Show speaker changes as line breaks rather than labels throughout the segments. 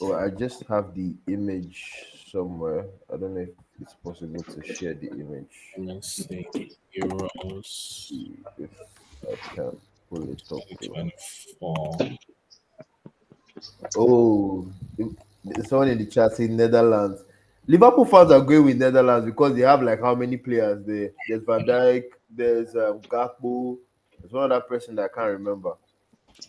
Oh, I just have the image somewhere. I don't know if it's possible to share the image.
Let me see. Euros
See if I can pull it up though.
2024.
Oh, someone in the chat saying Netherlands. Liverpool fans are going with Netherlands because they have like how many players there? There's Van Dijk, there's Gakpo, there's one other person that I can't remember.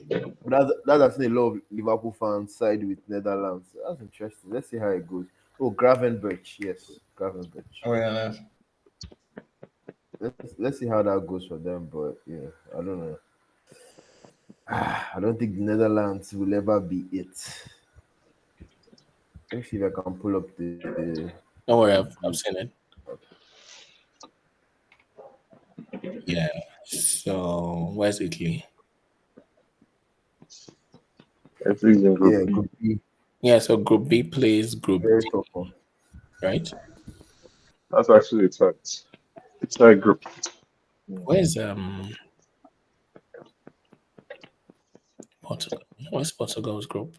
That I've seen a lot of Liverpool fans side with Netherlands. That's interesting. Let's see how it goes. Oh, Gravenberch, yes, Gravenberch.
Oh yeah, nice.
Let's see how that goes for them. But yeah, I don't know. I don't think the Netherlands will ever be it. Let me see if I can pull up the.
Don't worry, I've seen it. Yeah. So where's Italy?
Italy's in Group
Yeah,
B.
Group B.
Yeah, so Group B plays Group
Very
D,
tough one.
right?
That's actually a tight. It's tight group.
Where's Portugal? Where's Portugal's group?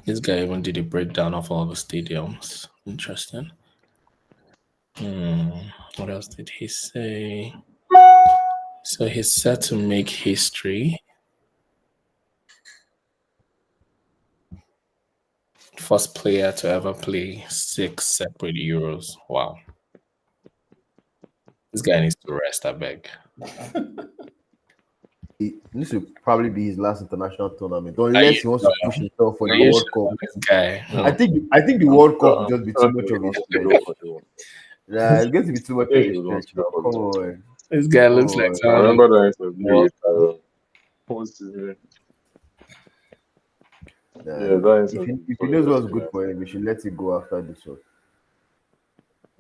This guy even did a breakdown of all the stadiums. Interesting. What else did he say? So he's set to make history. First player to ever play 6 separate Euros. Wow. This guy needs to rest, I beg.
This will probably be his last international tournament, unless he wants to push himself for
Are
the
you
World
sure
Cup.
this guy?
I think the World Cup will just be too much of a
Go
stretch.
for the one.
Nah, it's going to be too much of
think
a
he was
stretch.
on
Come on.
This guy looks
Oh,
like
I
someone.
remember that interview
Well,
with what's his name?
Nah,
Yeah, that
if
interview.
he knows what's good for him, we should let it go after this one.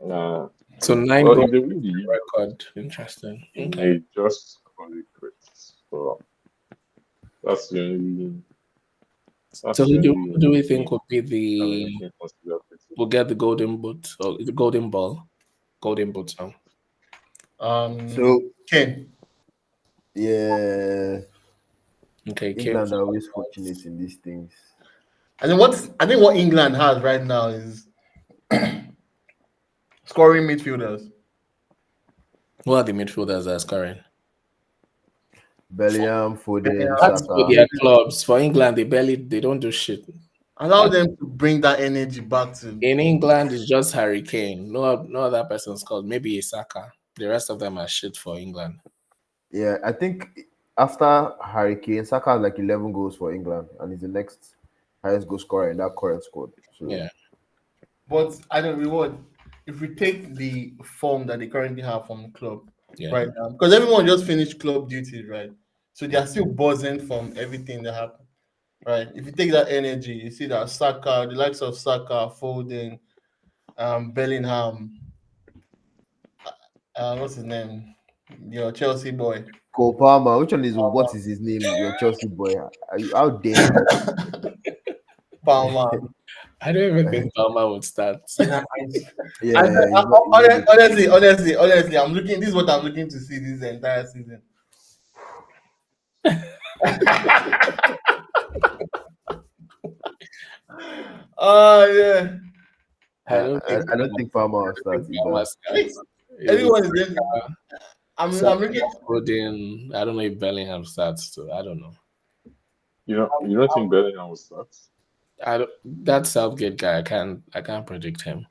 Nah.
So 9
Well,
goals
if they win the Euro,
record. Interesting.
he
Okay.
may just call it quits. So that's the only.
So who do we think will be the
the?
will get the golden boot or the golden ball? Golden boot now.
So,
Kane.
yeah,
Okay,
England are always fortunate in these things.
I think what England has right now is scoring midfielders.
Who are the midfielders that are scoring?
Bellingham, Foden,
That's for
Saka.
their clubs. For England, they don't do shit.
Allow them to bring that energy back to.
In England, it's just Harry Kane. No other person's called. Maybe Saka. The rest of them are shit for England.
Yeah, I think after Harry Kane, Saka has like 11 goals for England, and he's the next highest goal scorer in that current squad. So
Yeah.
But I don't reward if we take the form that they currently have from the club
Yeah.
right now, because everyone just finished club duties, right? So they are still buzzing from everything that happened, right? If you take that energy, you see that Saka, the likes of Saka, Foden, Bellingham, what's his name? Your Chelsea boy.
Cole Palmer, which one is what is his name? Your Chelsea boy. How dare you?
Palmer.
I don't even think Palmer would start.
Yeah,
honestly, I'm looking. This is what I'm looking to see this entire season. Oh yeah.
I don't think Palmer will start either.
Everyone is getting. I'm looking.
Foden. I don't know if Bellingham starts too. I don't know.
You don't think Bellingham will start?
That Southgate guy. I can't predict him.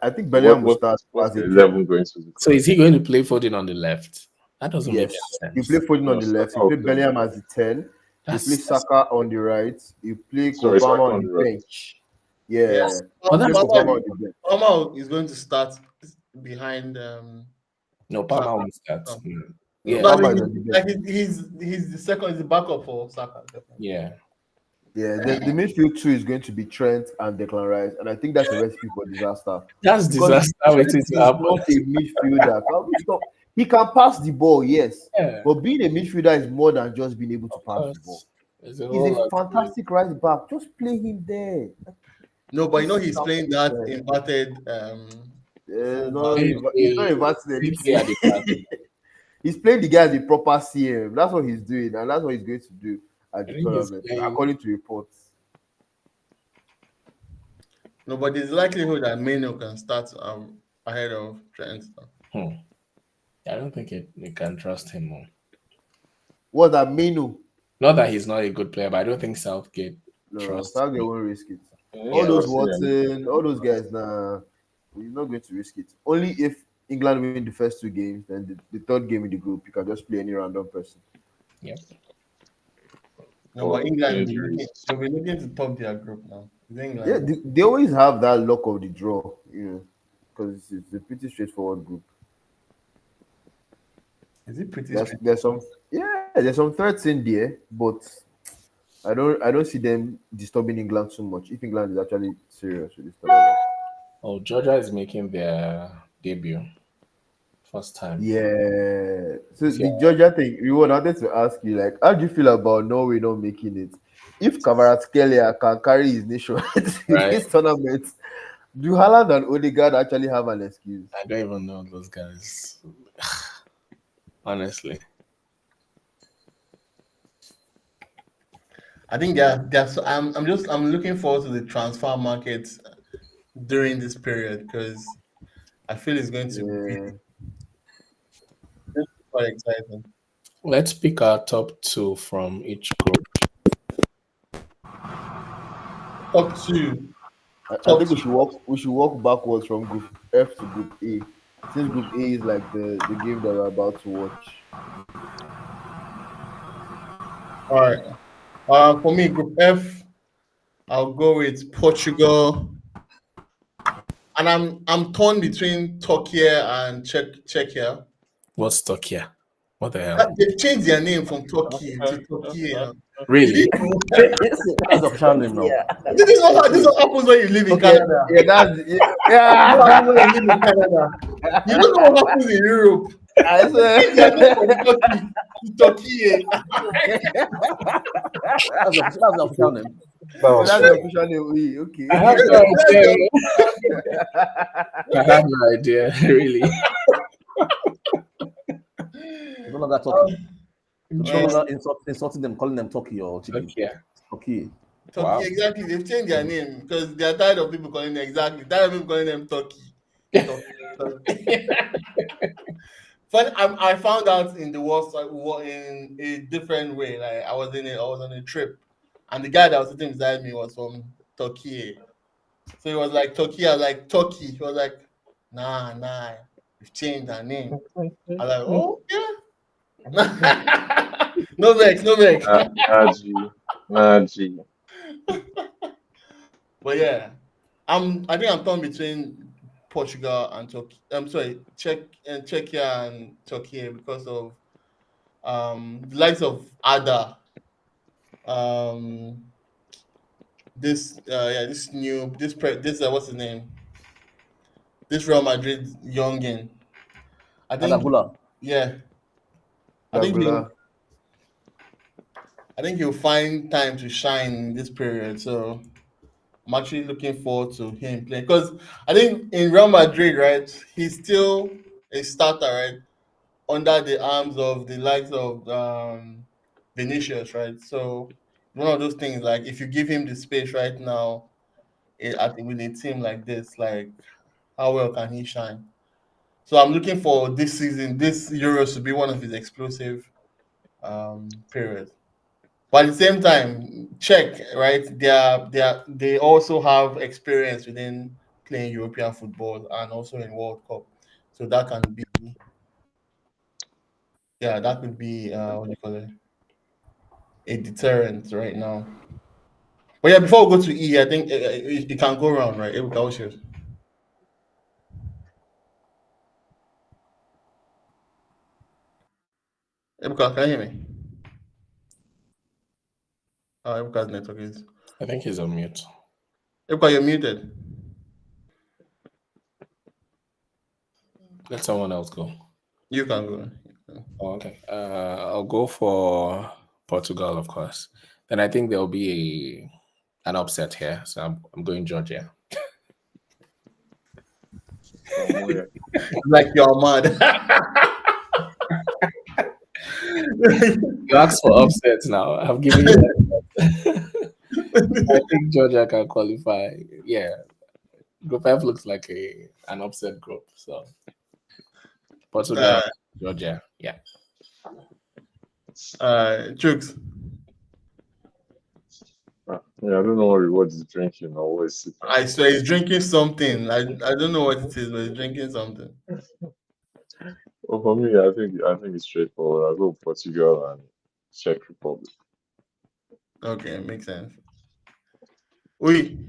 I think Bellingham will start
What's
as
the
a
11 going to the
So is he going to play Foden on the left? That doesn't
yes.
make sense.
You play Foden on the left. You play Bellingham as the 10. You play Saka on the right. You play Cole Palmer on the bench. Yeah.
Yes. Palmer is going to start behind.
No, Palmer will start.
Yeah, like he's the second, is the backup for Saka. Definitely.
Yeah.
Yeah, the midfield two is going to be Trent and Declan Rice, and I think that's a recipe for disaster.
That's disaster waiting to happen.
Not a midfielder. He can pass the ball, yes, but being a midfielder is more than just being able to pass the ball. He's a fantastic right back. Just play him there.
No, but he's playing that inverted.
No, he's not inverted anything. He's playing the guy as a proper CM. That's what he's doing, and that's what he's going to do at
I
the
think he's
tournament,
playing.
according to reports.
No, but there's likelihood that Meno can start ahead of Trent.
I don't think it can trust him more.
What's that menu?
Not that he's not a good player, but I don't think Southgate
No,
trusts
Southgate
him.
won't risk it.
Yeah,
All those
trust him.
Watson, all those guys, nah, we're not going to risk it. Only if England win the first 2 games, then the third game in the group, you can just play any random person.
Yep.
No, but England,
Injuries.
they'll be looking to top their group now. It's England.
Yeah, they always have that luck of the draw, because it's a pretty straightforward group.
Is it pretty
There's,
straight?
there's some, there's some threats in there, but I don't see them disturbing England so much. If England is actually serious with this tournament.
Oh, Georgia is making their debut. First time.
Yeah. So
Yeah.
the Georgia thing, we wanted to ask you, like, how do you feel about Norway not making it? If Kvaratskhelia can carry his nation in
Right.
this tournament, do Haaland and Odegaard actually have an excuse?
I don't even know those guys. Honestly.
I think they're so I'm looking forward to the transfer market during this period because I feel it's going to be quite exciting.
Let's pick our top 2 from each group.
Top 2.
I think we should walk backwards from Group F to Group A. Since Group A is like the game that we're about to watch.
All right. For me, Group F, I'll go with Portugal, and I'm torn between Turkey and Czechia.
What's Turkey? What the hell?
They've changed their name from Turkey to Turkey.
Really?
That's official name now.
This is what happens when you live in Canada.
Yeah, that's
This is what happens when you live in Canada. You don't know what happens in Europe.
I
Change their name from Turkey to Turkey.
That's the official name.
that's the official name. Okay.
I have no idea. I have no idea, really.
No longer talking. No longer insulting them, calling them Turkey or chicken.
Okay.
Turkey,
Wow.
exactly. They've changed their name because they're tired of people calling them Turkey. Turkey. But I found out in the world in a different way. Like I was on a trip, and the guy that was sitting beside me was from Turkey. So he was like Turkey. I was like Turkey. He was like, nah, we've changed our name. I was like, oh yeah. No vex.
Maggie.
But yeah, I think I'm torn between Portugal and Turkey. I'm sorry, Czechia and Turkey because of the likes of Ada. This what's his name? This Real Madrid youngin. I think
Adabula.
yeah. I think he'll find time to shine in this period. So I'm actually looking forward to him playing because I think in Real Madrid, right, he's still a starter, right, under the arms of the likes of Vinicius, right. So one of those things, like if you give him the space right now, with a team like this, like how well can he shine? So I'm looking for this season, this Euros to be one of his explosive periods. But at the same time, Czech, right? They also have experience within playing European football and also in World Cup. So that can be, that could be what do you call it? A deterrent right now. But yeah, before we go to E, I think it can go around, right? Ebuka, what's yours? Ebuka, can you hear me? Oh, Ebuka's network is.
I think he's on mute.
Ebuka, you're muted.
Let someone else go.
You can go.
Oh, okay. I'll go for Portugal, of course. Then I think there'll be an upset here. So I'm going Georgia.
Like you're mad.
You asked for upsets now. I've given you that. I think Georgia can qualify. Yeah. Group F looks like an upset group. So Portugal, Georgia. Yeah.
Jokes.
Yeah, I don't know what he's drinking or what he's sipping.
I swear he's drinking something. I don't know what it is, but he's drinking something.
Well, for me, I think it's straightforward. I'll go Portugal and Czech Republic.
Okay, makes sense. Oui.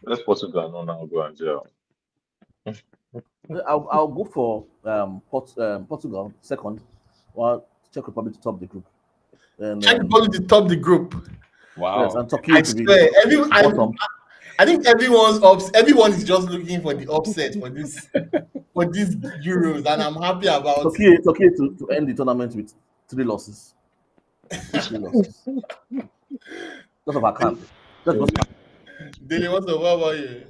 Let's Portugal, no, now go and jail.
I'll go for Portugal second, while Czech Republic to top the group. And
Czech Republic to top the group.
Wow.
yes, and Turkey
I
to be
swear,
bottom.
I think everyone is just looking for the upset for these Euros, and I'm happy about it.
Turkey to end the tournament with 3 losses. 3 losses. That's of our camp. That's what
Dele, what about you?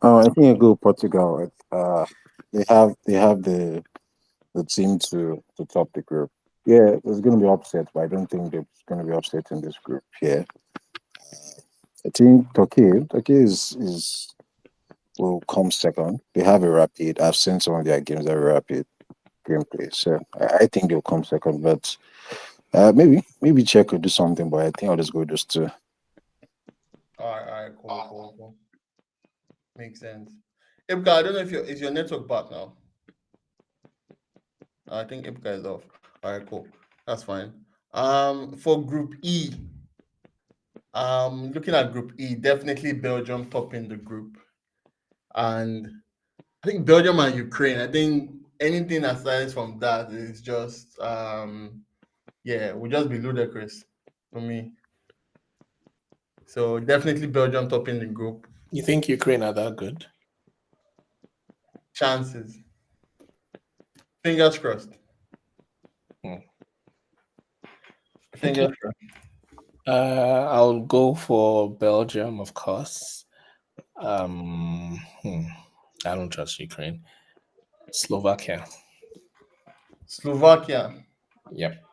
I think I go Portugal. They have the team to top the group. Yeah, there's going to be upset, but I don't think there's going to be upset in this group here. I think Turkey will come second. They have a rapid. I've seen some of their games that are rapid gameplay, so I think they'll come second. But maybe Czech could do something, but I think I'll just go with those two.
All right, cool. Makes sense. Ibka, I don't know if is your network back now. I think Ibka is off. All right, cool. That's fine. For Group E, looking at Group E, definitely Belgium topping the group, and I think Belgium and Ukraine. I think anything aside from that is just would just be ludicrous for me. So definitely Belgium topping the group.
You think Ukraine are that good?
Chances. Fingers crossed. Fingers crossed.
I'll go for Belgium, of course. I don't trust Ukraine. Slovakia.
Yep.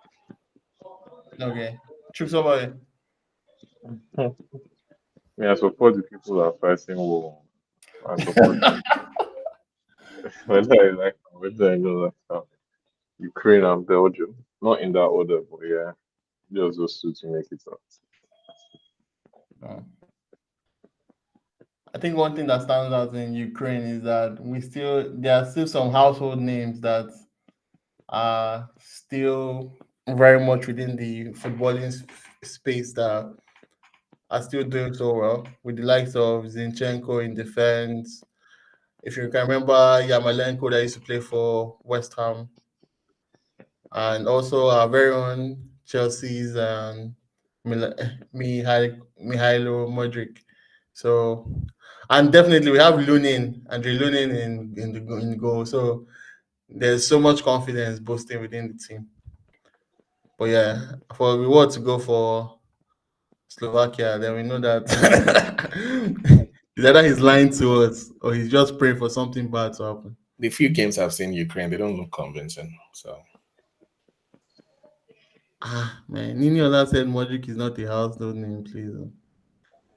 Okay. Choose over here.
Yeah, I support the people that are fighting war. I support them. whether I like them, whether I don't like them. Ukraine and Belgium. Not in that order, but yeah. Just those two to make it up.
I think one thing that stands out in Ukraine is that there are still some household names that are still very much within the footballing space that are still doing so well, with the likes of Zinchenko in defense. If you can remember Yarmolenko that used to play for West Ham, and also our very own Chelsea's Mihailo Modric. So, and definitely we have Andre Lunin in the goal. So there's so much confidence boosting within the team. But yeah, for reward to go for Slovakia, then we know that either he's lying to us or he's just praying for something bad to happen.
The few games I've seen Ukraine, they don't look convincing. So
man, Niniola said Modric is not a household name, please.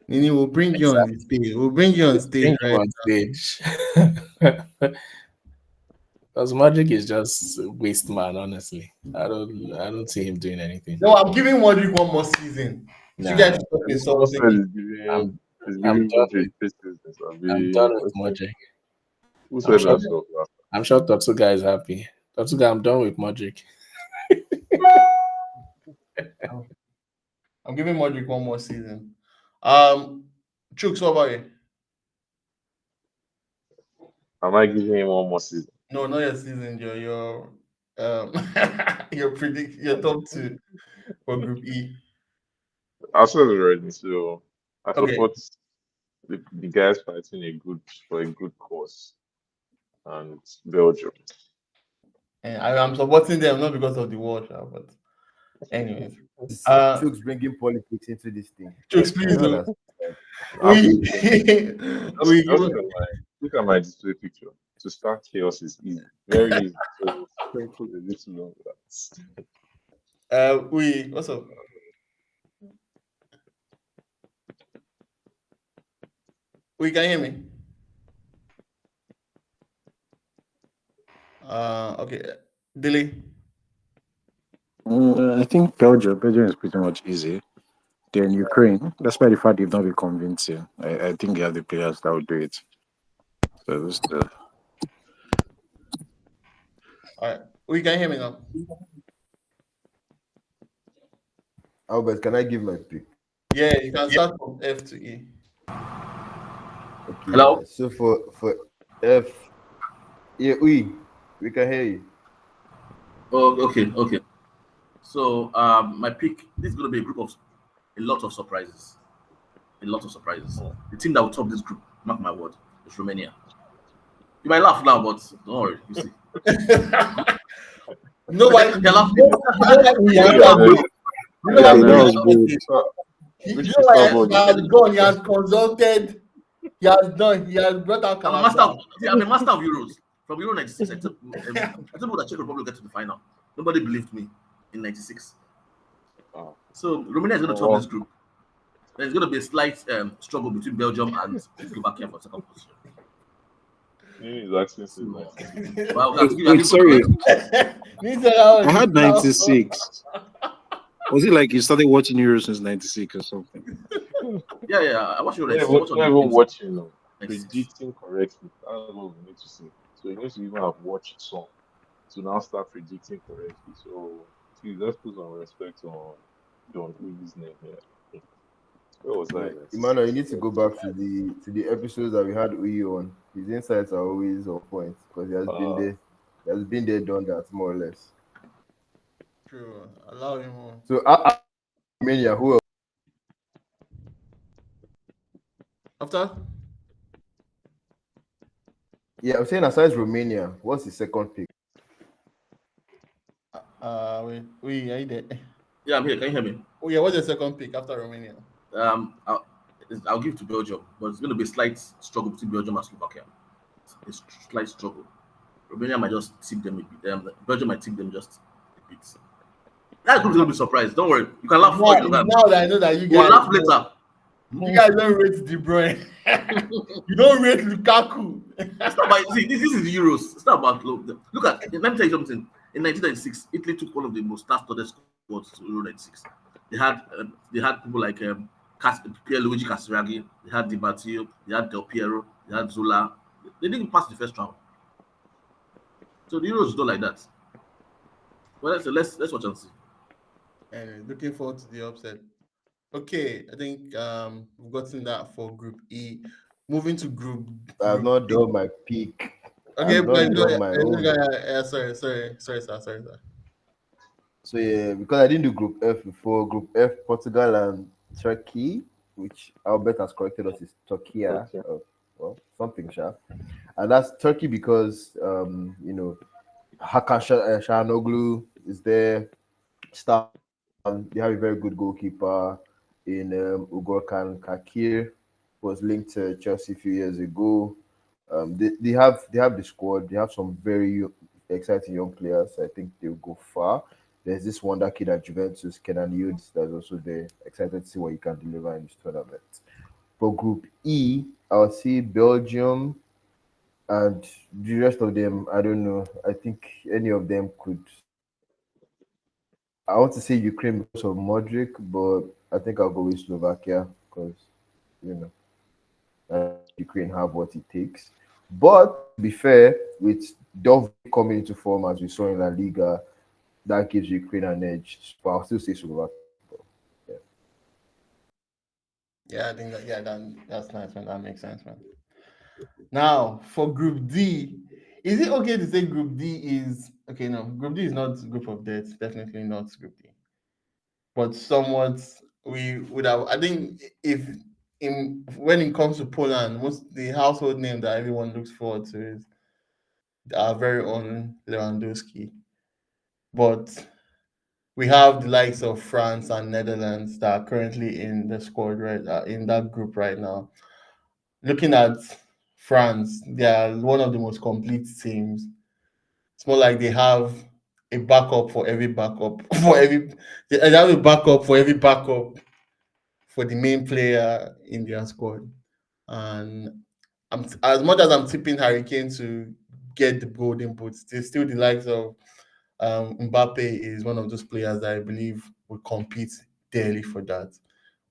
Nini, we'll bring you on the stage. We'll bring you on stage right
on stage. Because Modric is just a waste man, honestly. I don't see him doing anything.
No, I'm giving Modric one more season.
Nah.
You guys stop in
I'm done with Modric.
Who said that stuff last time?
I'm sure Totsuga is happy. Totsuga, I'm done with Modric.
I'm giving Modric one more season. Chooks, what about you?
Am I giving him one more season?
No, not your season. Your your top 2 for Group E.
I said it already, so I
Okay.
support the guys fighting for a good cause, and Belgium.
And I'm supporting them not because of the war, but anyways.
Chooks bringing politics into this thing.
Chooks, please
No,
don't.
that's-
Look at my display picture. to start chaos is easy, very easy. So sprinkle a little on that.
What's up? Can you hear me? Okay, Billy.
I think Belgium is pretty much easy. Then Ukraine, despite the fact they've not been convincing, I think they have the players that will do it. So this the
All right, we can hear me now.
Albert, can I give my pick?
Yeah, you can start from F to E.
Okay.
Hello?
So for F, yeah, we can hear you.
Oh, okay. So my pick. This is going to be a group of a lot of surprises. The team that will top this group, mark my word, is Romania. You might laugh now, but don't worry. You see,
Nobody.
they're laughing.
yeah, that was good.
You know why he has gone, he has consulted, he has done, he has brought out
I'm a master of Euros from Euro 96. I told people that Czech Republic will get to the final. Nobody believed me in 96.
Oh.
So Romania is going to top this group. There's going to be a slight struggle between Belgium and Slovakia for second position.
He's asking
Well,
Wait, sorry. I had 96. Was it like you started watching Euros since 96 or something?
Yeah. I watched Euro 96.
Not even watching, no. Predicting correctly. That's what we need to see. So you need to even have watched some to now start predicting correctly. So please let's put some respect on John Uyi's name here. Where was I?
Emmanuel, you need to go back to the episodes that we had Uyi on. His insights are always on point because he has been there. He has been there, done that, more or less.
True. Allow him on.
So Romania, who else?
After?
Yeah, I'm saying aside Romania, what's the second pick?
Wait, are you there?
Yeah, I'm here. Can you hear me?
Oh yeah, what's the second pick after Romania?
I'll give to Belgium, but it's going to be a slight struggle between Belgium and Slovakia. A slight struggle. Romania might just tip them a bit. Belgium might tip them just a bit. That group's going to be surprised. Don't worry. You can laugh.
Now that I know that you guys
we'll laugh later.
You guys don't rate De Bruyne. You don't rate Lukaku.
It's not about, see, this is the Euros. It's not about look at. Let me tell you something. In 1996, Italy took one of the most star-studded squads to Euro 96. They had people like Pierluigi Casiraghi, they had Di Matteo, they had Del Piero, they had Zola. They didn't pass the first round. So the Euros is not like that. Well, let's watch and see.
And looking forward to the upset. Okay, I think we've gotten that for Group E. Moving to Group.
I've not done my pick.
Okay,
sorry.
sorry, sir.
So yeah, because I didn't do Group F before. Group F, Portugal and Turkey, which Albert has corrected us is Turkey. Well, something, sharp. And that's Turkey because Hakan Çalhanoğlu is there. They have a very good goalkeeper in Ugorkan Kakir, was linked to Chelsea a few years ago. They have the squad. They have some very exciting young players. I think they'll go far. There's this wonder kid at Juventus, Kenan Yildiz, that's also there. Excited to see what he can deliver in this tournament. For Group E, I'll see Belgium and the rest of them. I don't know. I think any of them could. I want to say Ukraine because of Modric, but I think I'll go with Slovakia because Ukraine have what it takes. But to be fair, with Dove coming into form as we saw in La Liga, that gives Ukraine an edge. But I'll still say Slovakia.
Yeah, I think that's nice, man. That makes sense, man. Now for Group D, is it okay to say Group D is okay? No, Group D is not group of death. Definitely not Group D. But somewhat, we would have. I think when it comes to Poland, the household name that everyone looks forward to is our very own Lewandowski. But we have the likes of France and Netherlands that are currently in the squad in that group right now. Looking at France. They are one of the most complete teams. It's more like they have a backup for every backup for every. They have a backup for every backup for the main player in their squad. And as much as I'm tipping Harry Kane to get the golden boot, there's still the likes of Mbappe is one of those players that I believe will compete daily for that.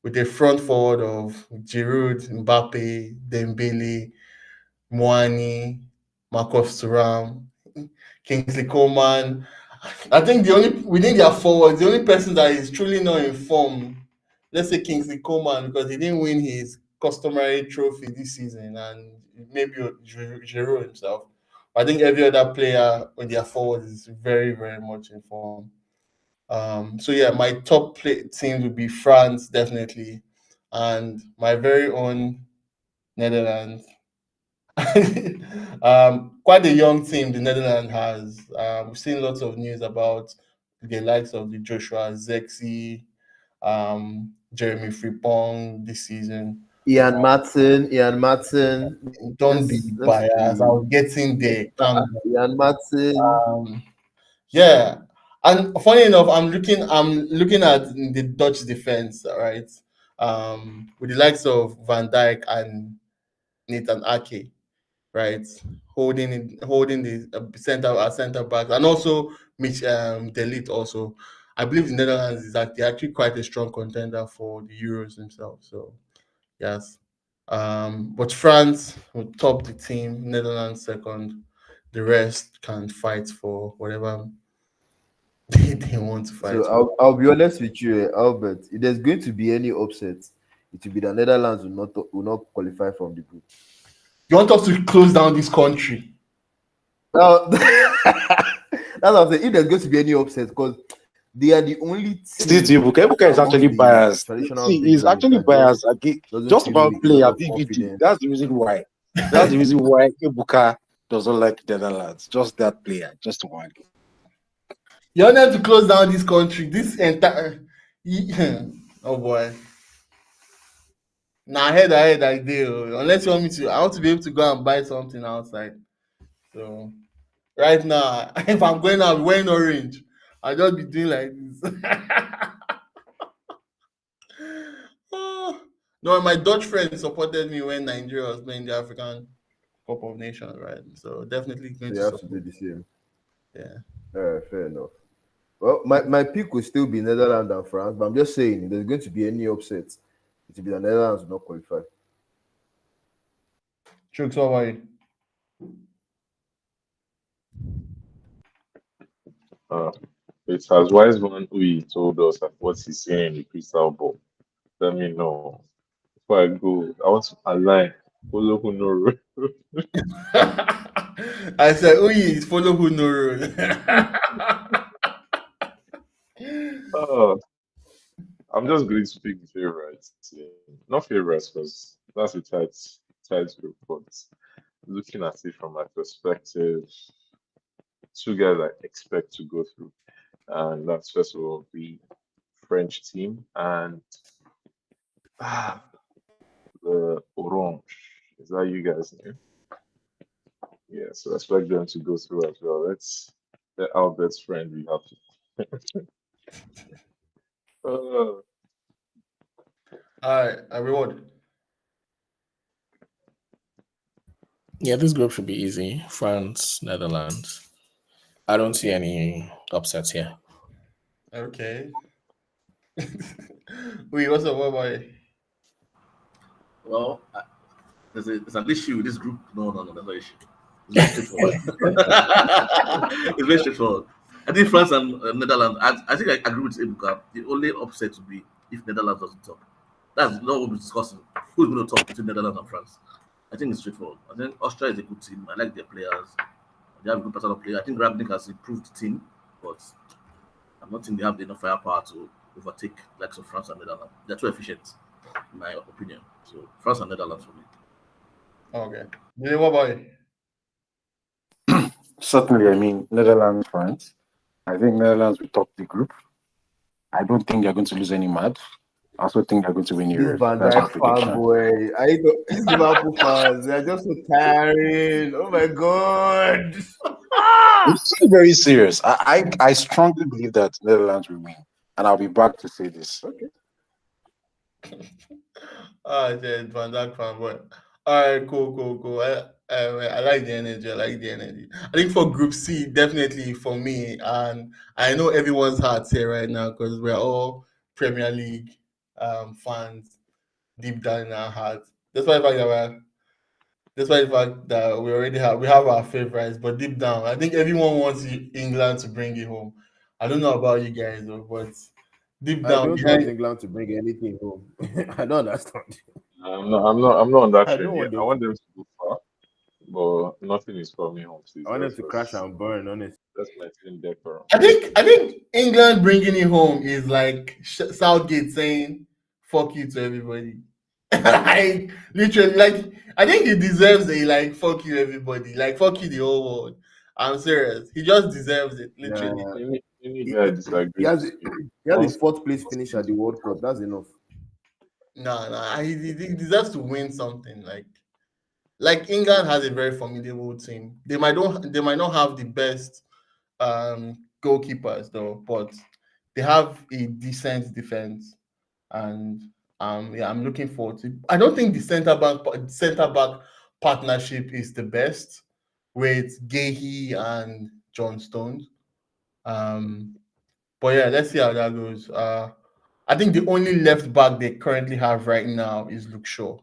With a front forward of Giroud, Mbappe, Dembele, Moani, Marcus Thuram, Kingsley Coman. I think the only within their forwards, the only person that is truly not in form, let's say Kingsley Coman, because he didn't win his customary trophy this season, and maybe Giroud himself. I think every other player on their forwards is very, very much in form. So yeah, my top team would be France definitely, and my very own Netherlands. Quite a young team the Netherlands has. We've seen lots of news about the likes of the Joshua Zexi, Jeremy Frimpong this season.
Ian Matson.
Don't be biased. I was getting there. Calm down.
Ian Matson.
Yeah, and funny enough, I'm looking at the Dutch defense, right? With the likes of Van Dijk and Nathan Ake, right? Holding the center back, and also Mitch Delete also. I believe the Netherlands is actually quite a strong contender for the Euros themselves. So yes, but France will top the team, Netherlands second. The rest can fight for whatever they want to fight
So
for.
I'll be honest with you, Albert. If there's going to be any upset, it will be the Netherlands will not qualify from the group.
You want us to close down this country?
Now, that's what I'm saying. If there's going to be any upset, because they are the only team.
Still, Ibuka is actually biased. See, he's actually biased. Just about play ability. That's the reason why. That's the reason why Ibuka doesn't like the Netherlands. Just that player, just one.
You want them to close down this country? This entire oh boy. Now head ahead I do. Unless you want me to, I want to be able to go and buy something outside. So right now, if I'm going out wearing orange, I'll just be doing like this. Oh. No, my Dutch friend supported me when Nigeria was playing the African Cup of Nations, right? So definitely going
You
to
have to
support.
do the same.
Yeah.
Fair enough. Well, my pick will still be Netherlands and France, but I'm just saying if there's going to be any upset, it will be the Netherlands will not qualify.
Chooks, what about you?
It's as wise one who told us that what he's saying in the crystal ball. Let me know. Before I go, I want to align. Follow who know.
I said, oh, yeah, follow who no rule.
I'm just going to pick the favorites. Not favorites because that's a tight group, but looking at it from my perspective, two guys I expect to go through. And that's first of all the French team and the Orange. Is that you guys' name? Yeah, so I expect them to go through as well. Let's let Albert's friend we have to.
All right, a reward.
Yeah, this group should be easy. France, Netherlands. I don't see any upsets here.
Okay. Wait, what's up? What about it?
Well, there's an issue with this group. No, there's no issue. It's very straightforward. It's very straightforward. I think France and Netherlands. I think I agree with Ebuka. The only upset would be if Netherlands doesn't top. That's not what we're discussing. Who's going to top between Netherlands and France? I think it's straightforward. I think Austria is a good team. I like their players. They have a good personal player. I think Ragnick has improved the team, but I'm not think they have enough firepower to overtake likes of France and Netherlands. They're too efficient, in my opinion. So France and Netherlands for me.
Okay. Billy, what about it?
Certainly, I mean, Netherlands, France. I think Netherlands will top the group. I don't think they're going to lose any match. I also think they're going to win
This
Euros.
Van
That's my
Dijk
prediction.
fanboy. These Liverpool fans, they're just so tiring. Oh my god.
I'm still very serious. I strongly believe that Netherlands will win, and I'll be back to say this.
Okay.
Yeah, Van Dijk fan, but all right, cool. I like the energy. I like the energy. I think for Group C, definitely for me, and I know everyone's hearts here right now because we're all Premier League fans deep down in our hearts. Despite the fact that we have our favorites, but deep down, I think everyone wants England to bring it home. I don't know about you guys, though, but deep
I
down
don't want
behind,
England to bring anything home. I don't understand.
I'm not on that
I don't
train yet.
want
I
them
want
to.
them to go far, but nothing is coming home,
I
please.
want them to crash and burn. Honestly,
Let's maintain decorum.
I think England bringing it home is like Southgate saying "fuck you" to everybody. Like literally, like I think he deserves a like "fuck you" everybody, like "fuck you" the whole world. I'm serious. He just deserves it, literally.
nah,
Any
he,
guy I
he
disagree
has
with you.
he has a
Once
fourth place
once
finish at
things
the
go
World
wrong,
Cup. That's enough.
Nah, he deserves to win something. Like England has a very formidable team. They might not have the best goalkeepers though, but they have a decent defense, and yeah, I'm looking forward to. I don't think the center back partnership is the best with Gahey and John Stones. Um, but yeah, let's see how that goes. I think the only left back they currently have right now is Luke Shaw,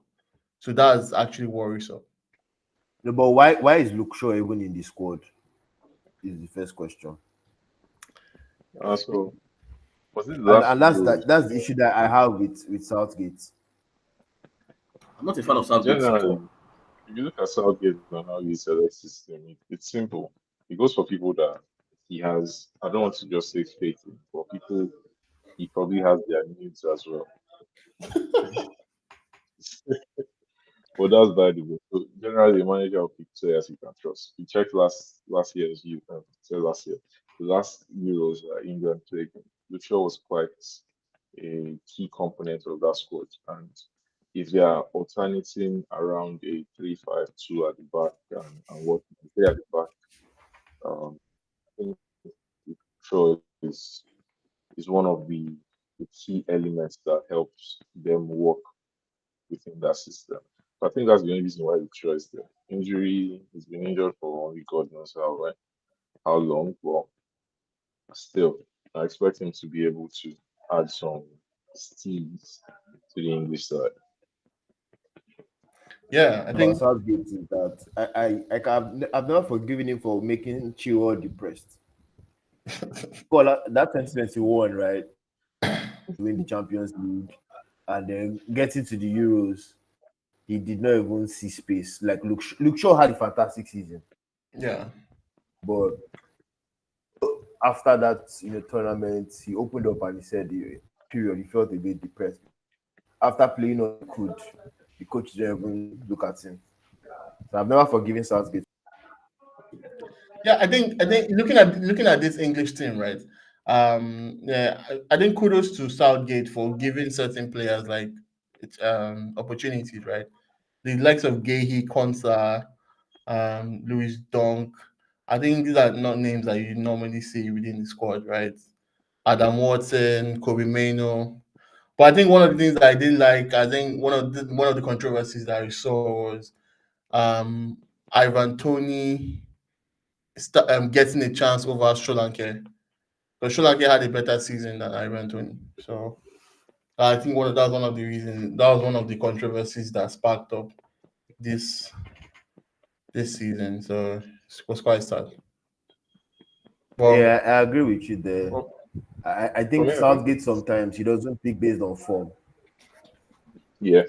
so that's actually worrisome.
No, but why is Luke Shaw even in the squad? Is the first question.
so was it the
And
last
and
two
that's
Euros?
that's the issue that I have with Southgate.
I'm not a fan of Southgate.
Generally, if you look at Southgate and how he selects his team, it's simple. He goes for people that he has. I don't want to just say faith in, but people he probably has their needs as well. But that's by the way. So generally, the manager will pick players you can trust. You check last year's you say last year, the last Euros that England played, Lucia was quite a key component of that squad. And if they are alternating around a 3-5-2 at the back and what you play at the back, I think Lucia is one of the key elements that helps them work within that system. So I think that's the only reason why Luke Shaw is there. Injury, he's been injured for only God knows how long, but still, I expect him to be able to add some steals to the English side.
Yeah, I
About
think
Southgate is that I've never forgiven him for making Chilwell depressed. Well, that 2021, right? Win the Champions League and then getting to the Euros, he did not even see space. Like Luke Shaw had a fantastic season,
yeah.
but after that tournament, he opened up and he said, period, he felt a bit depressed. After playing all he could, the coach didn't even look at him. So I've never forgiven Southgate.
Yeah, I think looking at this English team, right? Yeah, I think kudos to Southgate for giving certain players like opportunities, right? The likes of Gahey, Konsa, Louis Dunk. I think these are not names that you normally see within the squad, right? Adam Watson, Kobe Mano. But I think one of the things that I did like, I think one of the controversies that I saw was um, Ivan Tony getting a chance over Sri Lanka. Because Sri Lanka had a better season than Ivan Tony. So I think that was one of the reasons. That was one of the controversies that sparked up this this season. So it was quite sad. But
Yeah, I agree with you there.
Well,
I
for
think
me, I think
Southgate sometimes he doesn't pick based on form.
yeah.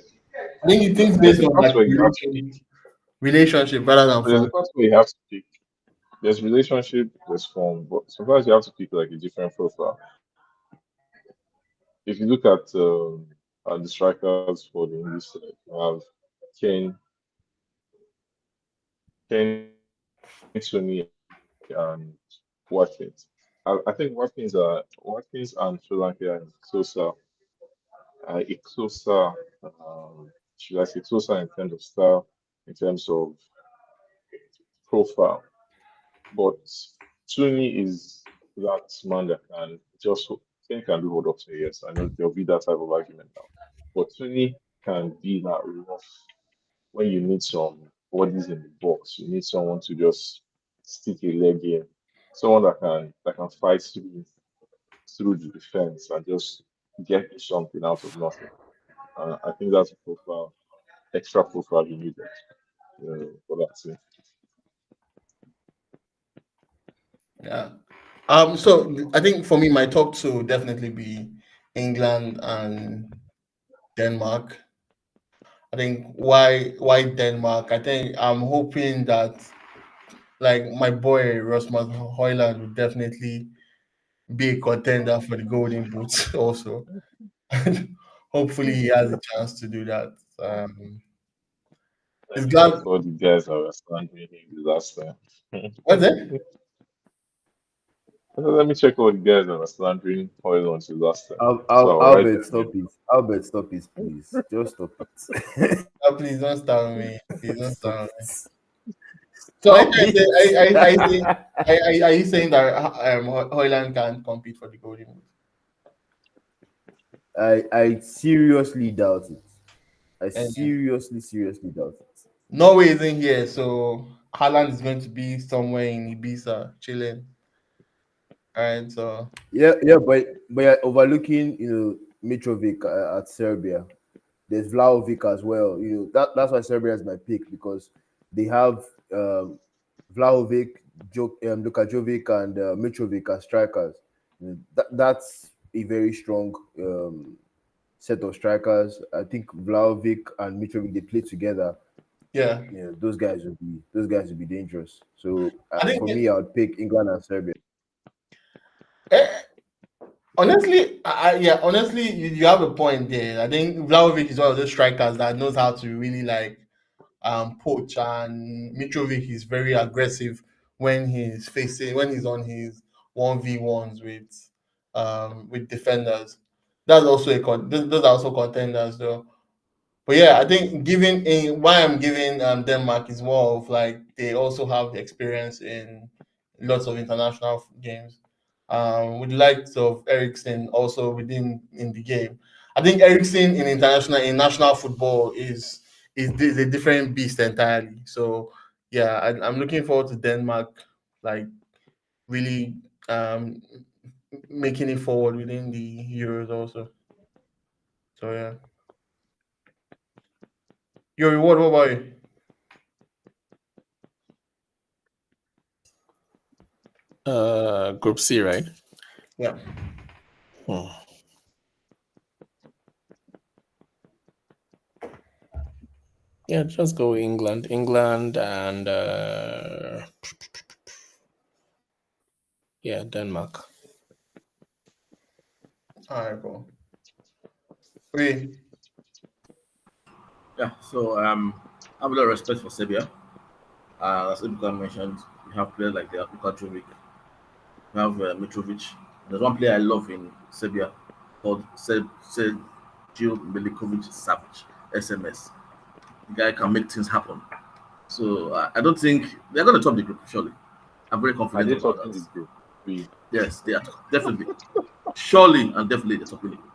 I think it thinks
There's
based
a
on
part
like
where you have to pick.
relationship rather than
There's a
form.
part where you have to pick. There's relationship, there's form, but sometimes you have to pick like a different profile. If you look at the strikers for the English side, you have Kane, Tony, and Watkins. I think Watkins and Sri Lanka and Sosa a closer, should I say, closer in terms of style, in terms of profile. But Tuni is that man that can just think can do hold up to yes. I know there'll be that type of argument now. But Tuni can be that rough when you need some bodies in the box. You need someone to just stick a leg in. Someone that can fight through the defense and just get you something out of nothing. I think that's a profile, extra profile you needed for that team.
Yeah. So I think for me, my top two would definitely be England and Denmark. I think why Denmark? I think I'm hoping that like my boy Rasmus Højlund would definitely be a contender for the Golden Boots also. Hopefully he has a chance to do that.
Let
It's
me
glad.
check all the guys that were slandering him the last time.
What's it?
Let me check all the guys that were slandering Hoyland the last time. So I'll write
Albert,
their
stop
name.
it. Albert, stop it, please. Just stop it.
Oh, please don't start with me. Please don't
Stop
start with me.
it.
So
Stop it.
are you saying that Hoyland can compete for the Golden Boot?
I seriously doubt it. I
And
seriously doubt it.
Norway isn't here, so Haaland is going to be somewhere in Ibiza chilling. All right, so
Yeah, but you're overlooking, Mitrovic at Serbia. There's Vlahovic as well. That's why Serbia is my pick because they have Vlahovic, Luka Jovic, and Mitrovic as strikers. That's a very strong set of strikers. I think Vlahovic and Mitrovic they play together.
yeah,
Those guys will be dangerous. So
I think
for me, I would pick England and Serbia.
eh, honestly, honestly, you have a point there. I think Vlahovic is one of those strikers that knows how to really like poach, and Mitrovic is very aggressive when he's on his 1v1s with defenders. That's also those are also contenders though. But yeah, I think giving in why I'm giving Denmark is more of like they also have experience in lots of international games. With the likes of Ericsson also within in the game. I think Ericsson in national football is a different beast entirely. So yeah, I'm looking forward to Denmark like really making it forward within the Euros also. So yeah. Your reward, what about you?
Group C, right?
Yeah.
Hmm. Yeah, just go England. England and yeah, Denmark.
All right, cool. Okay.
Yeah, so I have a lot of respect for Serbia. As Ibuka mentioned, we have players like Luka Jovic, we have Mitrovic. There's one player I love in Serbia called Sergio Milikovic Savic, SMS. The guy can make things happen. So I don't think they're going to top the group, surely. I'm very
Are
confident
they
about
talking
that.
the group? We
Yes, they are definitely. Surely and definitely they're topping the group.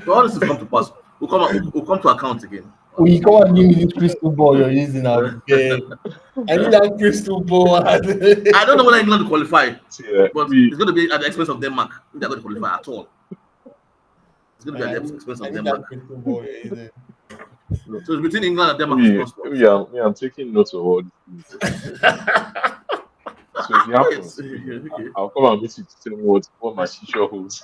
So all this will come to pass. We'll come to account again.
We come and give me this crystal ball you're using now. I need that crystal ball.
I don't know whether England will qualify,
yeah,
but
we
it's going to be at the expense of Denmark. If they're going to qualify at all, it's going to be
I
at the
need,
expense
I
of
need that
Denmark.
crystal ball you're using.
So it's between England and Denmark for
we
second spot.
I'm taking notes of all these things. So if it
Yes.
happens,
Okay.
I'll come and meet you to tell me what my future holds.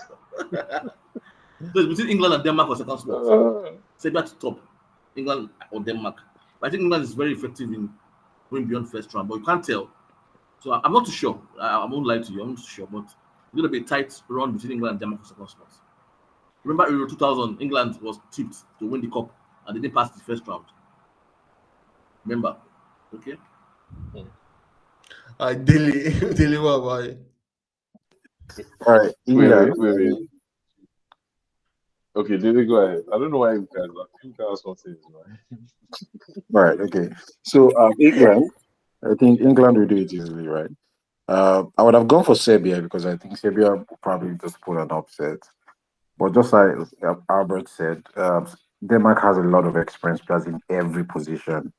So it's between England and Denmark for second spot. Serbia to top, England or Denmark. But I think England is very effective in going beyond first round, but you can't tell. So I'm not too sure. I won't lie to you. I'm not too sure, but it's going to be a tight run between England and Denmark for second spot. Remember Euro 2000, England was tipped to win the cup and they didn't pass the first round. Remember? Okay.
Daily, what about it?
All right,
Wait,
England.
wait, wait, wait. Okay, David, go ahead. I don't know why you guys are. You guys want things, man.
Right. Okay. So England, I think England will do it easily, right? I would have gone for Serbia because I think Serbia will probably just pull an upset. But just like Albert said, Denmark has a lot of experience players in every position: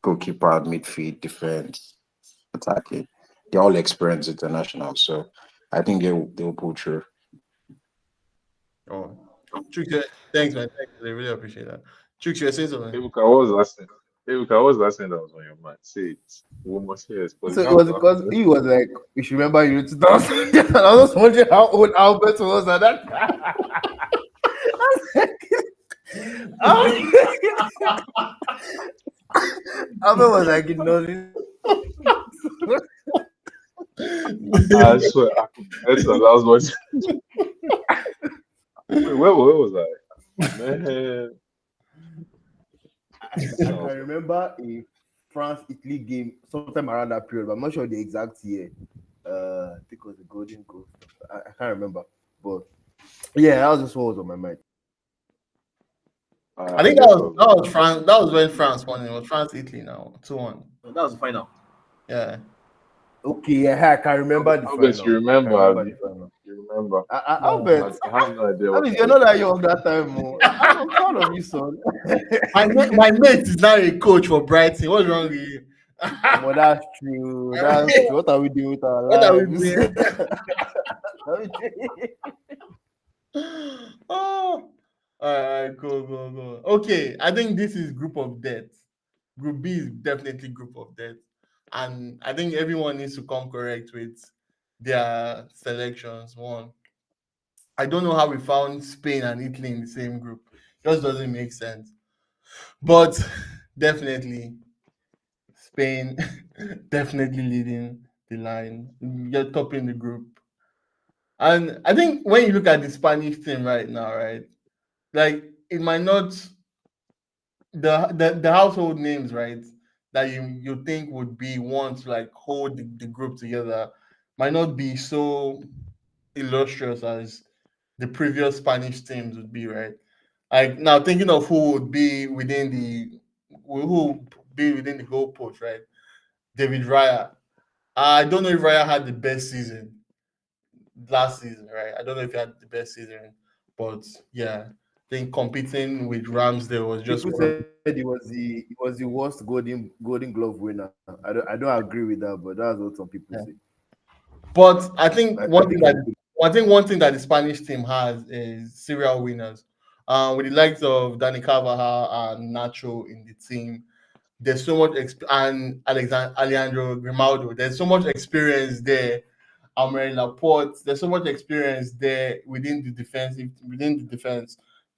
goalkeeper, midfield, defense, attacking. They're all experienced internationals, so I think they'll pull through.
Oh, Chooks, thanks, man. Thanks. I really appreciate that. Chooks, you're saying something?
Ebuka, what was last thing? Ebuka, what was last thing that was on your mind? Say it. We must hear it, because
So
you
it
have
was
to
because
have
he was like, you should remember you 2000. I was just wondering how old Albert was at that time. Albert was like,
I swear, I could bet that was what. Wait, where was I? Man, this
I
one
can
was
remember a France Italy game sometime around that period, but I'm not sure the exact year. I think it was the Golden Goal. I can't remember, but yeah, that was just what was on my mind.
I
I
think
guess I was
that
like,
was France. That was when France won. It was France Italy now 2-1.
That was the final.
Yeah.
Okay, yeah, I can remember the
I'll bet you
final. I can
remember,
remember the
Abby.
final.
You remember.
I'll
No.
bet.
I have no idea
I
what
mean,
I
you're
was
not that
thinking.
young that time. Oh. I'm proud of you, son.
My mate is now a coach for Brighton. What's wrong with you?
Well, that's true. That's true. What are we doing with our
What are we
lives?
doing?
What are we doing?
Oh, all right, go. Okay, I think this is group of death. Group B is definitely group of death, and I think everyone needs to come correct with their selections. One, I don't know how we found Spain and Italy in the same group. Just doesn't make sense. But definitely Spain, definitely leading the line. You're topping the group. And I think when you look at the Spanish team right now, right, like it might not the household names, right, that you think would be one to like hold the group together might not be so illustrious as the previous Spanish teams would be, right? Like now thinking of who would be within who would be within the goalpost, right? David Raya. I don't know if Raya had the best season last season, right? I don't know if he had the best season, but yeah, I think competing with Ramsdale was just
People
one of
said he was the worst golden glove winner. I don't agree with that, but that's what some people
the.
say.
But I think
I think it's good.
one thing that the Spanish team has is serial winners. With the likes of Dani Carvajal and Nacho in the team, there's so much and Alejandro Grimaldo. There's so much experience there. Almeri Laporte. There's so much experience there within the defense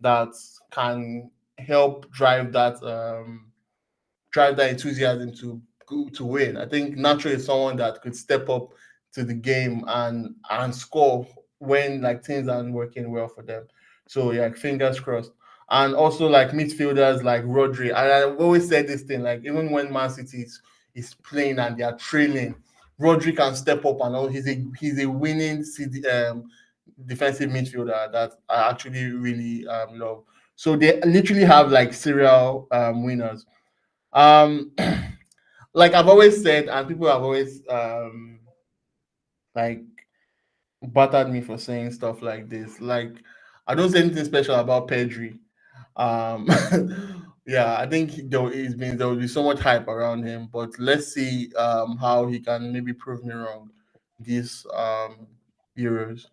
that can help drive that enthusiasm to win. I think Nacho is someone that could step up to the game and score when like things aren't working well for them. So yeah, fingers crossed. And also like midfielders like Rodri. And I've always said this thing, like even when Man City is playing and they are trailing, Rodri can step up and all he's a winning defensive midfielder that I actually really love. So they literally have like serial winners. Um, like I've always said, and people have always like battered me for saying stuff like this. Like I don't say anything special about Pedri. Um, yeah, I think there will be so much hype around him, but let's see how he can maybe prove me wrong these Euros.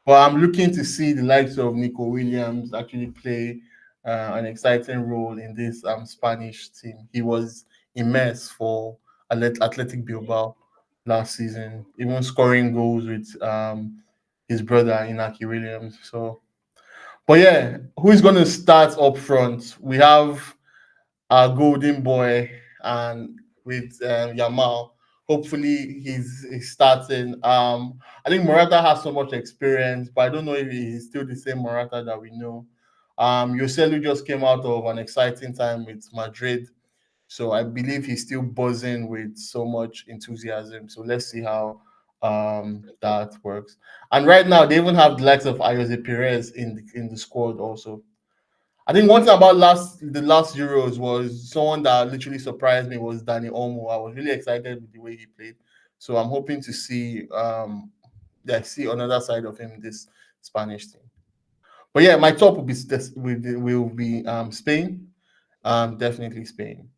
But I'm looking to see the likes of Nico Williams actually play an exciting role in this Spanish team. He was immense for Athletic Bilbao last season, even scoring goals with his brother Inaki Williams. So but yeah, who is going to start up front? We have our golden boy and with Yamal. Hopefully, he's starting. I think Morata has so much experience, but I don't know if he's still the same Morata that we know. Joselu just came out of an exciting time with Madrid, so I believe he's still buzzing with so much enthusiasm. So let's see how that works. And right now, they even have the likes of Jose Perez in the squad also. I think one thing about the last Euros was someone that literally surprised me was Danny Olmo. I was really excited with the way he played, so I'm hoping to see another side of him this Spanish team. But yeah, my top will be Spain, definitely Spain.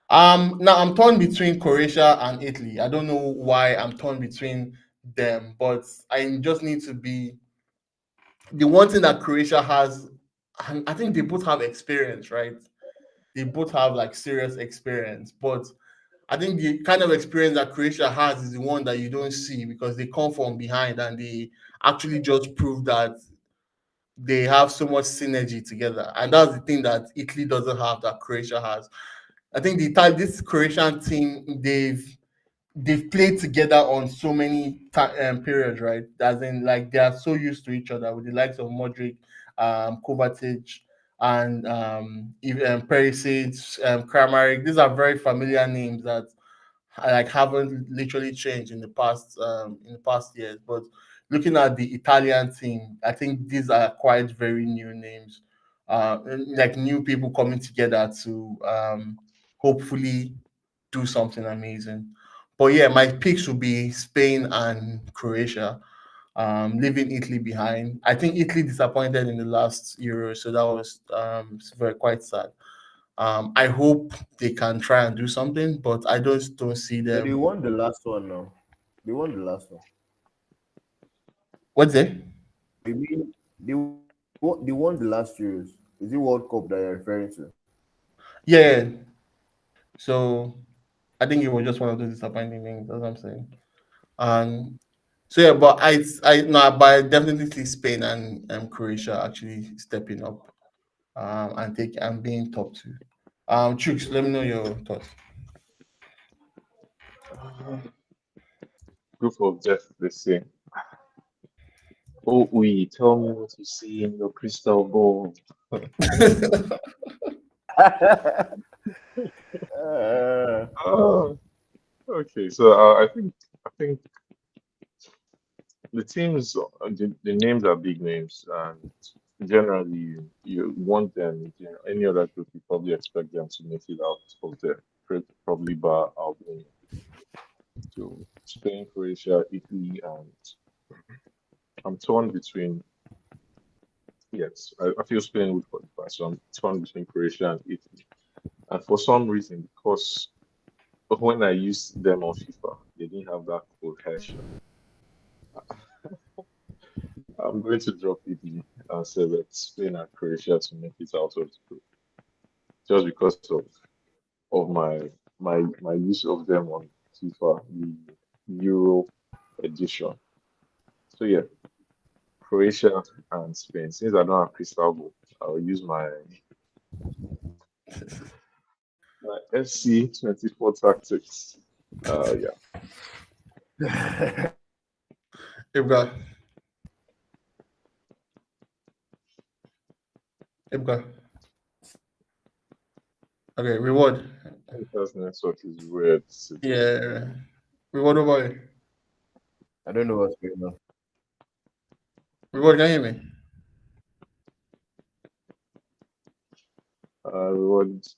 Now I'm torn between Croatia and Italy. I don't know why I'm torn between them, but I just need to be the one thing that Croatia has, and I think they both have experience, right? They both have like serious experience, but I think the kind of experience that Croatia has is the one that you don't see because they come from behind and they actually just prove that they have so much synergy together. And that's the thing that Italy doesn't have that Croatia has. I think this Croatian team, they've played together on so many periods, right? As in, like they are so used to each other with the likes of Modric, Kovacic, and even Perisic, Kramaric. These are very familiar names that like haven't literally changed in the past years. But looking at the Italian team, I think these are quite very new names, like new people coming together to hopefully do something amazing. But yeah, my picks would be Spain and Croatia, leaving Italy behind. I think Italy disappointed in the last Euro, so that was very quite sad. I hope they can try and do something, but I just don't see
But they
them.
won the last one now. They won the last one.
What's it?
I mean, they won the last Euros. Is it World Cup that you're referring to?
Yeah. So I think it was just one of those disappointing things. That's what I'm saying. And so yeah, but I no, but I definitely see Spain and Croatia actually stepping up and being top two. Chooks, let me know your thoughts.
Proof of death, they say. Oh, we tell me what you see in your crystal ball. Oh, okay. So I think the teams, the names are big names, and generally you want them. Any other group, you probably expect them to make it out of there. Probably bar Albania. So Spain, Croatia, Italy, and I'm torn between. Yes, I feel Spain would qualify, so I'm torn between Croatia and Italy. And for some reason, because when I used them on FIFA, they didn't have that cohesion. I'm going to drop Italy and select Spain and Croatia to make it out of the group, just because of my use of them on FIFA, the Euro edition. So yeah, Croatia and Spain. Since I don't have crystal ball, I'll use my FC24 tactics. Yeah.
Ibra. Ibra. Okay, reward.
Because network is weird.
Yeah. Reward over here.
I don't know what's going on.
Reward, can you hear me?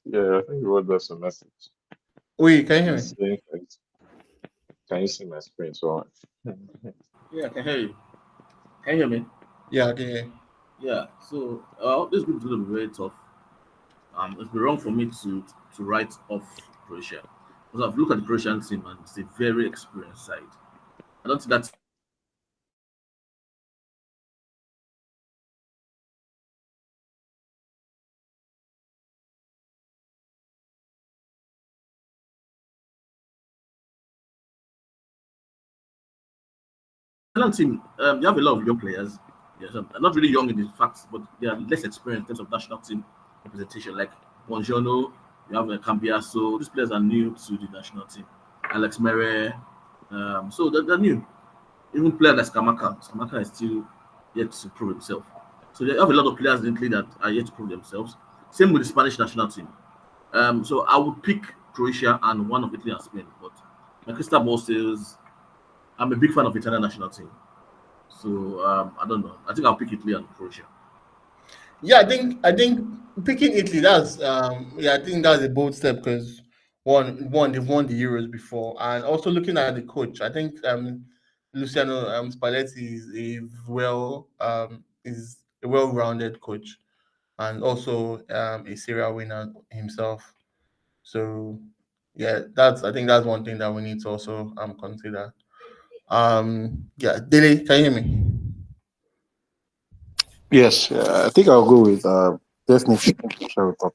Yeah, I think Reward does a message.
Wait, can you hear
He's
me?
saying, can you see my screen? So
Yeah, I can hear you. Can you hear me?
Yeah, I can hear you.
Yeah. So this group is going to be very tough. It's been wrong for me to write off Croatia because I've looked at the Croatian team and it's a very experienced side. I don't think that's Italian team. You have a lot of young players. Yes, not really young in the facts, but they are less experienced in terms of national team representation. Like Bongiorno, you have Cambiaso. These players are new to the national team. Alex Mere. So they're new. Even player like Skamaka. Skamaka is still yet to prove himself. So they have a lot of players in Italy that are yet to prove themselves. Same with the Spanish national team. So I would pick Croatia and one of Italy and Spain, but my crystal ball says I'm a big fan of Italian national team. So I don't know. I think I'll pick Italy and Croatia.
Yeah, I think picking Italy, that's yeah, I think that's a bold step because one they've won the Euros before, and also looking at the coach, I think Luciano Spalletti is a well-rounded coach, and also a serial winner himself. So yeah, I think that's one thing that we need to also consider. Yeah, Dele, can you hear me?
Yes, I think I'll go with definitely Croatia will top.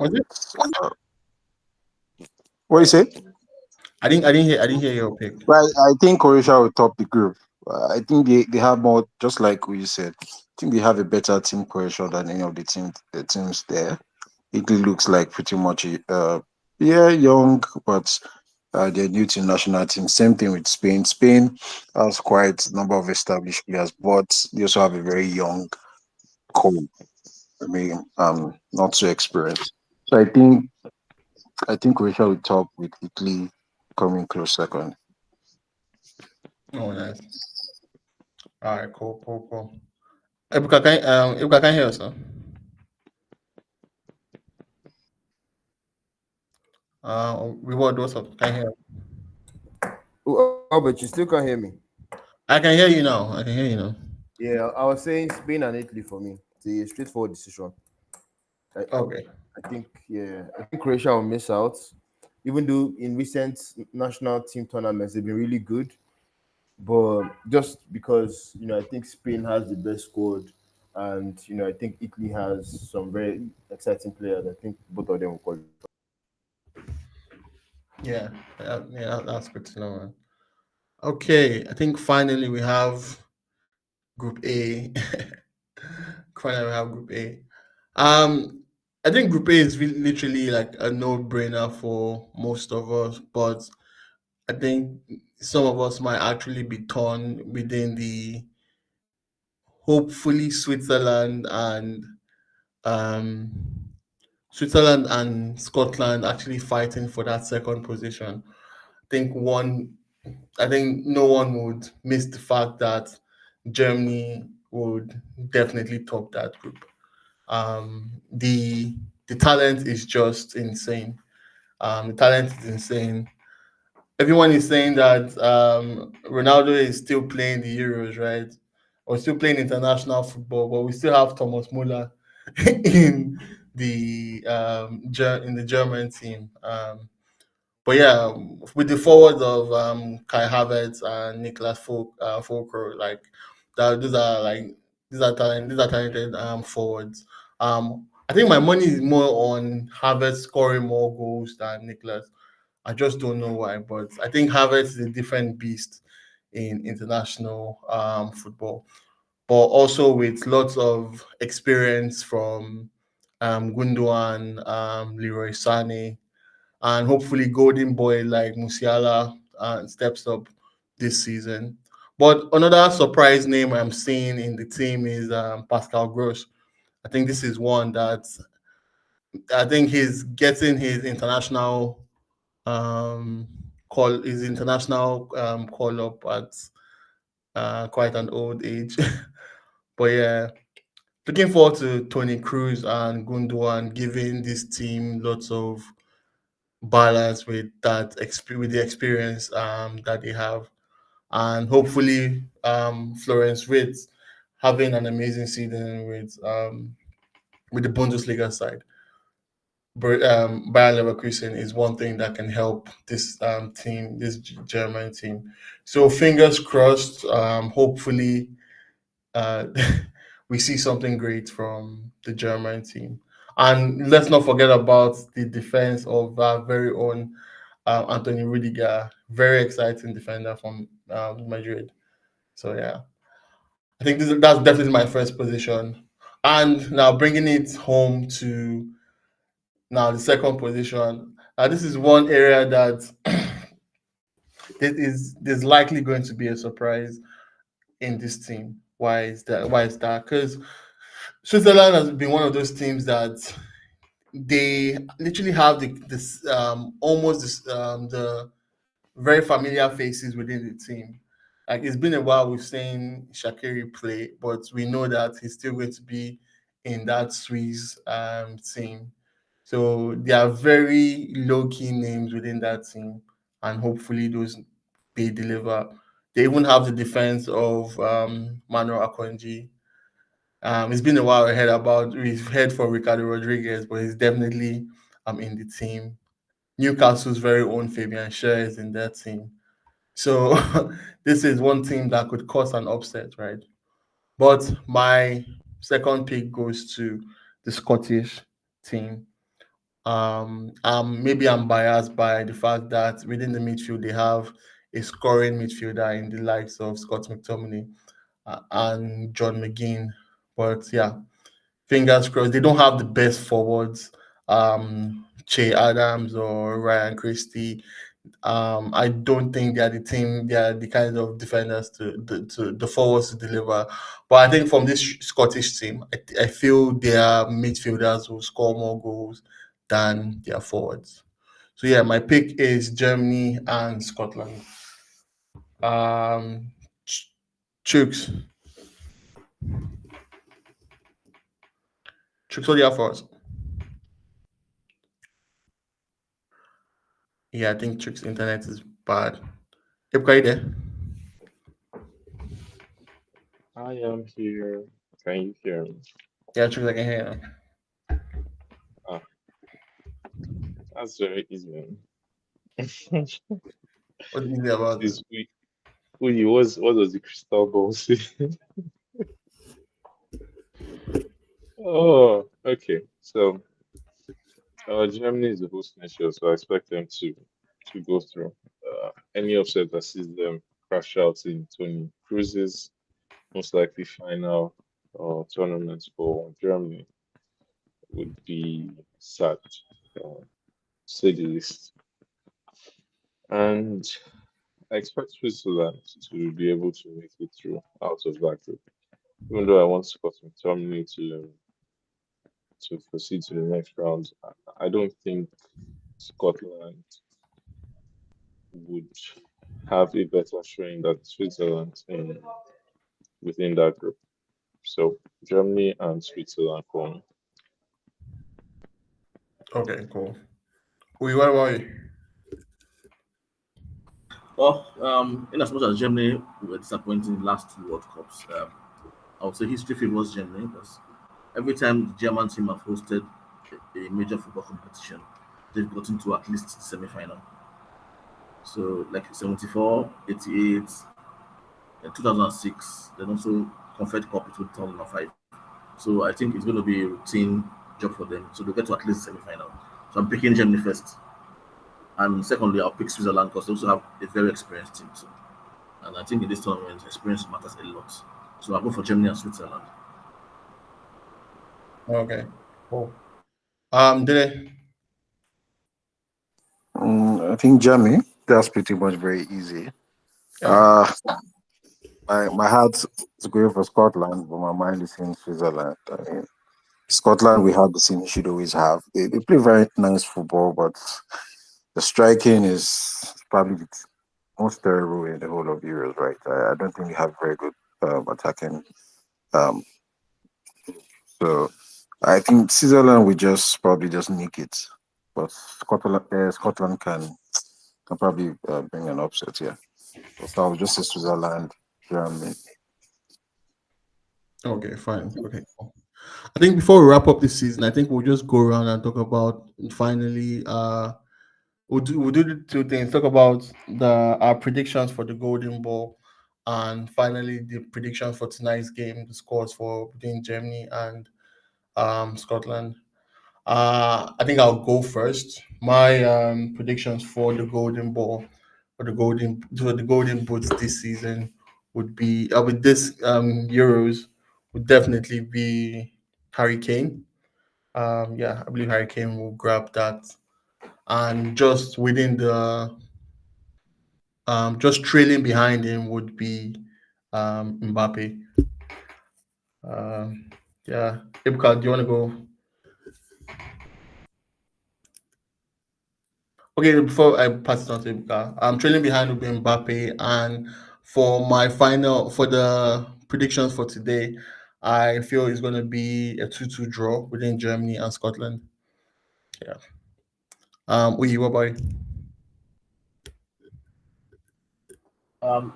Was it?
With what you say?
I didn't hear your pick.
Right, I think Croatia will top the group. I think they have more, just like you said. I think they have a better team Croatia than any of the teams there. Italy looks like pretty much yeah, young, but they're new to national team. Same thing with Spain. Spain has quite a number of established players, but they also have a very young core. I mean, not so experienced. So I think Croatia will top with Italy coming close second.
Oh, nice. All right, cool. Ebuka, can you hear us now? Reward, what's up? Can you hear?
Oh, but you still can't hear me.
I can hear you now. I can hear you now.
Yeah, I was saying Spain and Italy for me. It's a straightforward decision. I,
Okay.
I think Croatia will miss out, even though in recent national team tournaments they've been really good. But just because I think Spain has the best squad, and I think Italy has some very exciting players. I think both of them will qualify.
Yeah, that's good to know, man. Okay, I think finally we have Group A. Finally, we have Group A. I think Group A is literally like a no-brainer for most of us, but I think some of us might actually be torn within the hopefully um, Switzerland and Scotland actually fighting for that second position. think one, I think no one would miss the fact that Germany would definitely top that group. The talent is just insane. The talent is insane. Everyone is saying that Ronaldo is still playing the Euros, right? Or still playing international football, but we still have Thomas Muller in in the German team. But yeah, with the forwards of Kai Havertz and Niklas Fulkrug, like that, these are talented forwards. I think my money is more on Havertz scoring more goals than Niklas. I just don't know why, but I think Havertz is a different beast in international football, but also with lots of experience from Gundogan, Leroy Sané, and hopefully Golden Boy like Musiala steps up this season. But another surprise name I'm seeing in the team is Pascal Gross. I think this is one that I think he's getting his international um, call up at quite an old age. But yeah, looking forward to Tony Cruz and Gundogan giving this team lots of balance with with the experience that they have, and hopefully Florence Ritz having an amazing season with the Bundesliga side. Bayer Leverkusen is one thing that can help this team, this German team. So fingers crossed. Hopefully, uh, we see something great from the German team. And let's not forget about the defense of our very own Anthony Rudiger, very exciting defender from Madrid. So yeah, I think that's definitely my first position. And now bringing it home to now the second position. This is one area that there's likely going to be a surprise in this team. Why is that? Why is that? Because Switzerland has been one of those teams that they literally have this almost this, the very familiar faces within the team. Like it's been a while we've seen Shaqiri play, but we know that he's still going to be in that Swiss team. So there are very low key names within that team, and hopefully those they deliver. They even have the defense of Manuel Akonji. It's been a while we've heard from Ricardo Rodriguez, but he's definitely in the team. Newcastle's very own Fabian Schär is in that team. So this is one team that could cause an upset, right? But my second pick goes to the Scottish team. Maybe I'm biased by the fact that within the midfield they have a scoring midfielder in the likes of Scott McTominay and John McGinn. But yeah, fingers crossed. They don't have the best forwards, Che Adams or Ryan Christie. I don't think they are the team. They are the kind of defenders to the forwards to deliver. But I think from this Scottish team, I feel their midfielders will score more goals than their forwards. So yeah, my pick is Germany and Scotland. Chooks. Chooks, what do you have for us? Yeah, I think Chooks' internet is bad. Are you there?
I am here. Can you hear me?
Yeah, Chooks, I can hear you.
Ah, that's very easy. Man.
What do you think about it?
This week, what does the crystal ball say? Oh, okay. So, Germany is the host nation, so I expect them to go through. Any upset that sees them crash out in Tony Cruz's most likely final tournament for Germany would be sad, uh, to say the least. And I expect Switzerland to be able to make it through out of that group. Even though I want Scott McTominay to proceed to the next round, I don't think Scotland would have a better showing than Switzerland within that group. So Germany and Switzerland for me.
Okay, cool. What about you?
Well, in as much as Germany were disappointing in the last two World Cups, I would say history favors Germany because every time the German team have hosted a major football competition, they've gotten to at least the semi-final. So, like 74, 88, 2006, then also Confed Cup in 2005. So, I think it's going to be a routine job for them. So, they'll get to at least semi-final. So, I'm picking Germany first. And secondly, I'll pick Switzerland because they also have a very experienced team. So, and I think in this tournament, experience matters a lot. So, I'll go for Germany and Switzerland.
Okay, cool. Did
I think Germany. That's pretty much very easy.
yeah.
My heart is going for Scotland, but my mind is in Switzerland. I mean, Scotland, we have the same should always have. They play very nice football, but the striking is probably the most terrible in the whole of Euros, right? I don't think we have very good attacking. Um, so I think Switzerland will just probably just nick it, but Scotland can probably bring an upset. Yeah, so I'll just say Switzerland, Germany.
Okay, fine. Okay, cool. I think before we wrap up this season, I think we'll just go around and talk about finally. We'll do the two things. Talk about our predictions for the Golden Ball, and finally the predictions for tonight's game, the scores for between Germany and Scotland. I think I'll go first. My predictions for the Golden Ball, for the Golden Boots this season would be with this Euros would definitely be Harry Kane. Yeah, I believe Harry Kane will grab that, and just within the just trailing behind him would be Mbappe. Um, yeah, Ibka, do you want to go? Okay, before I pass it on to Ibuka, I'm trailing behind will be Mbappe, and for the predictions for today, I feel it's going to be a 2-2 draw within Germany and Scotland. Yeah. Uyi, what about you?
Um,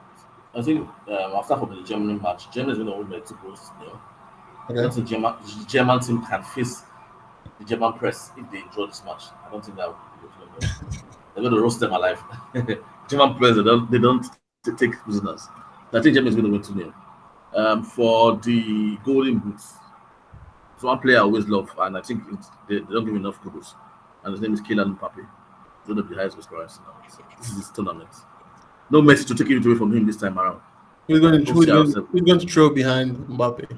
I think I'll start from the Germany match. Germany is going to win by 2 goals. I don't
Okay.
think German team can face the German press if they draw this match. I don't think that will be well. They're going to roast them alive. German press, they don't take prisoners. So I think Germany is going to win 2-0. For the golden boots, so one player I always love, and I think they don't give enough kudos, and his name is Kylian Mbappe. He's one of the highest goal scorers now. So this is his tournament. No Messi to take it away from him this time around. We'll see ourselves.
Who's going to throw behind Mbappe?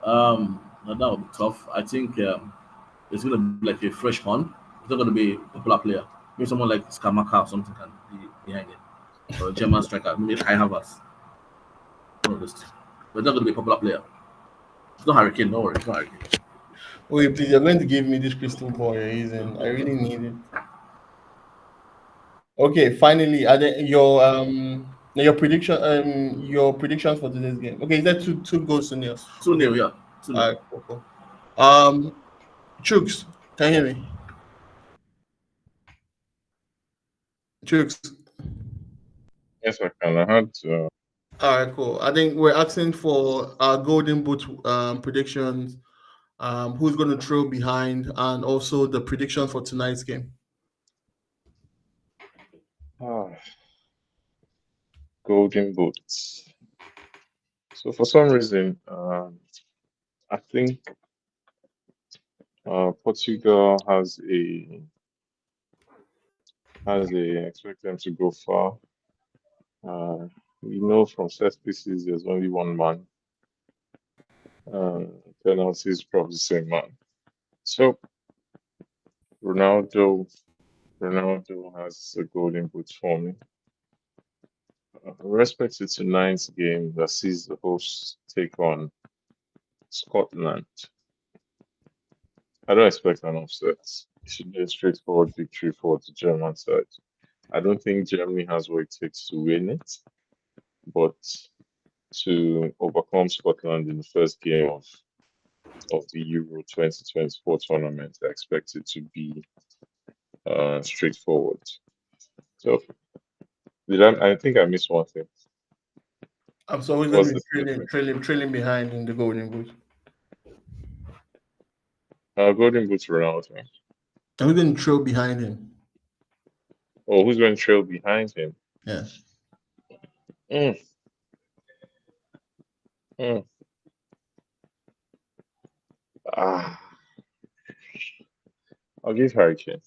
Now that will be tough. I think it's going to be like a fresh one. It's not going to be a popular player. Maybe someone like Skamaka or something can be behind it, or a German striker. Maybe Kai Havertz. One of those two. But it's not going to be a popular player. It's not Hurricane. Don't worry, it's not Hurricane.
Wait, please, you're going to give me this crystal ball you're using. I really need it. Okay, finally, are there your predictions for today's game? Okay, is that two goals to nil?
2-0, yeah. 2-0.
All right, cool. Chooks, can you hear me? Chooks.
Yes, I can. I had
All right, cool. I think we're asking for our golden boot predictions. Who's going to throw behind, and also the prediction for tonight's game.
golden boots. So for some reason, I think Portugal expect them to go far. We know from set pieces there's only one man. Penalties probably same man. So Ronaldo has a golden boot for me. Respect to tonight's game that sees the hosts take on Scotland. I don't expect an upset. It should be a straightforward victory for the German side. I don't think Germany has what it takes to win it, but to overcome Scotland in the first game of the Euro 2024 tournament, I expect it to be straightforward. So, I think I missed one thing.
I'm so always going to be trailing behind in the golden boot.
Golden boots Ronaldo.
And we're going to trail behind him.
Oh, who's going to trail behind him?
Yeah.
I'll give Harry Kane.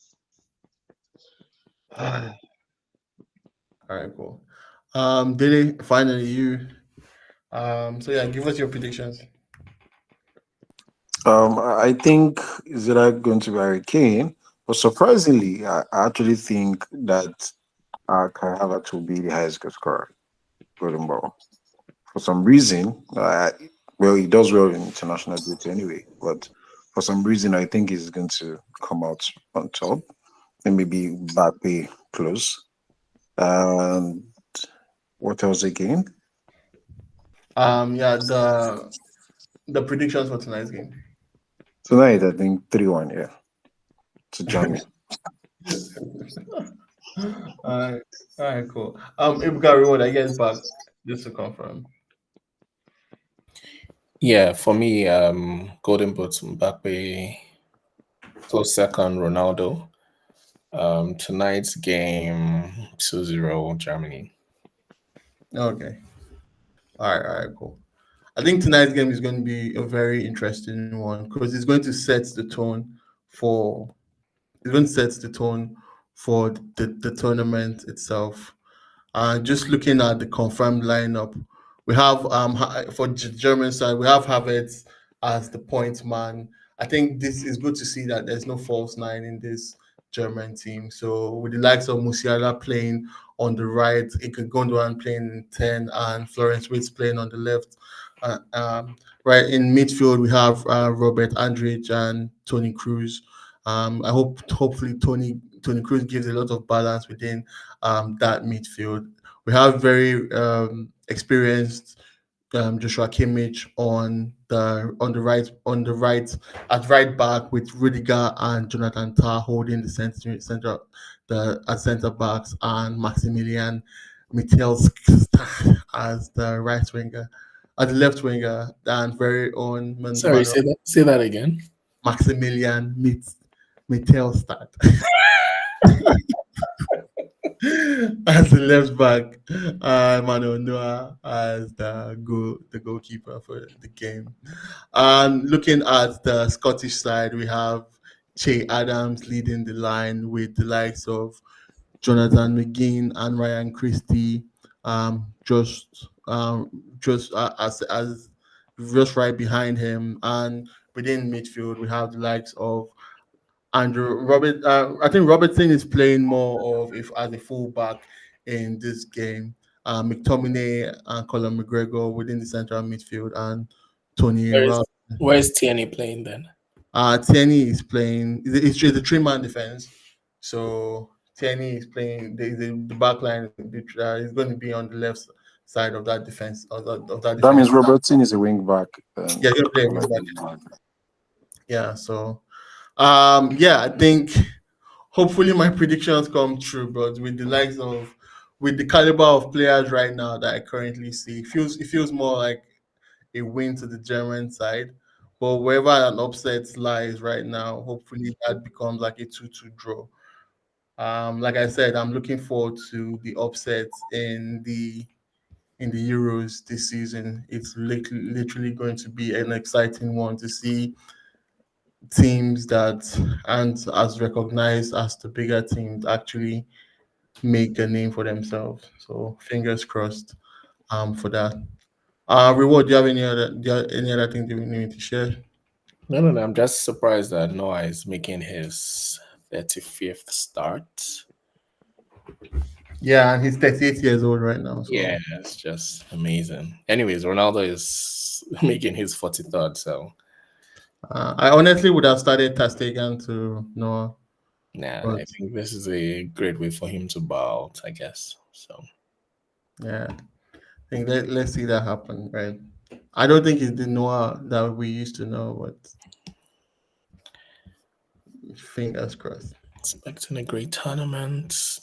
All right, cool. Billy, finally you. So yeah, give us your predictions.
I think is it going to be Harry Kane, but surprisingly, I actually think that Kai Havertz will be the highest goal scorer, golden ball. For some reason, well, he does well in international duty anyway, but for some reason, I think he's going to come out on top and maybe Mbappe close. And what else again?
Yeah, the predictions for tonight's game.
Tonight, I think 3-1, yeah, to Germany.
All right, cool. Ibuka reward, I guess, back just to confirm.
Yeah, for me, golden boots Mbappe, close second Ronaldo. Tonight's game 2-0 Germany.
Okay. All right, cool. I think tonight's game is going to be a very interesting one because it's going to set the tone for the tournament itself. Just looking at the confirmed lineup, we have for the German side, we have Havertz as the point man. I think this is good to see that there's no false nine in this German team. So with the likes of Musiala playing on the right, Gundogan playing in 10, and Florence Wirtz playing on the left. Right in midfield, we have Robert Andrich and Tony Cruz. Hopefully Tony Toni Kroos gives a lot of balance within that midfield. We have very experienced Joshua Kimmich on the right at right back with Rudiger and Jonathan Tah holding the center the at centre backs and Maximilian Mittels as the right winger, as the left winger, and very own
Sorry,
Manuel
say that again.
Maximilian Mittelstadt as the left back, Manuel Noah as the goalkeeper for the game. And looking at the Scottish side, we have Che Adams leading the line with the likes of Jonathan McGinn and Ryan Christie, just as just right behind him. And within midfield, we have the likes of Andrew Robert. I think Robertson is playing more of if as a fullback in this game. McTominay and Colin McGregor within the central midfield, and Tony Ralph.
Where's Tierney playing then?
Tierney is playing. It's a three-man defense, so Tierney is playing the back line. Is going to be on the left side of that defense of that.
That
defense.
means Robertson is a wing back.
Yeah, he's going to play wing back. Yeah, so I think hopefully my predictions come true, but with the caliber of players right now that I currently see, it feels more like a win to the German side. But wherever an upset lies right now, hopefully that becomes like a 2-2 draw. Like I said, I'm looking forward to the upsets in the Euros this season. It's literally going to be an exciting one to see teams that aren't as recognized as the bigger teams actually make a name for themselves. So fingers crossed for that. Reward, do you have any other thing that you need to share?
No. I'm just surprised that Noah is making his 35th start.
Yeah, and he's 38 years old right now. So.
Yeah, it's just amazing. Anyways, Ronaldo is making his 43rd, so
I honestly would have started Ter Stegen to Noah.
Nah, I think this is a great way for him to bow out, I guess. So
yeah, I think let's see that happen, right? I don't think it's the Noah that we used to know, but fingers crossed.
Expecting a great tournament.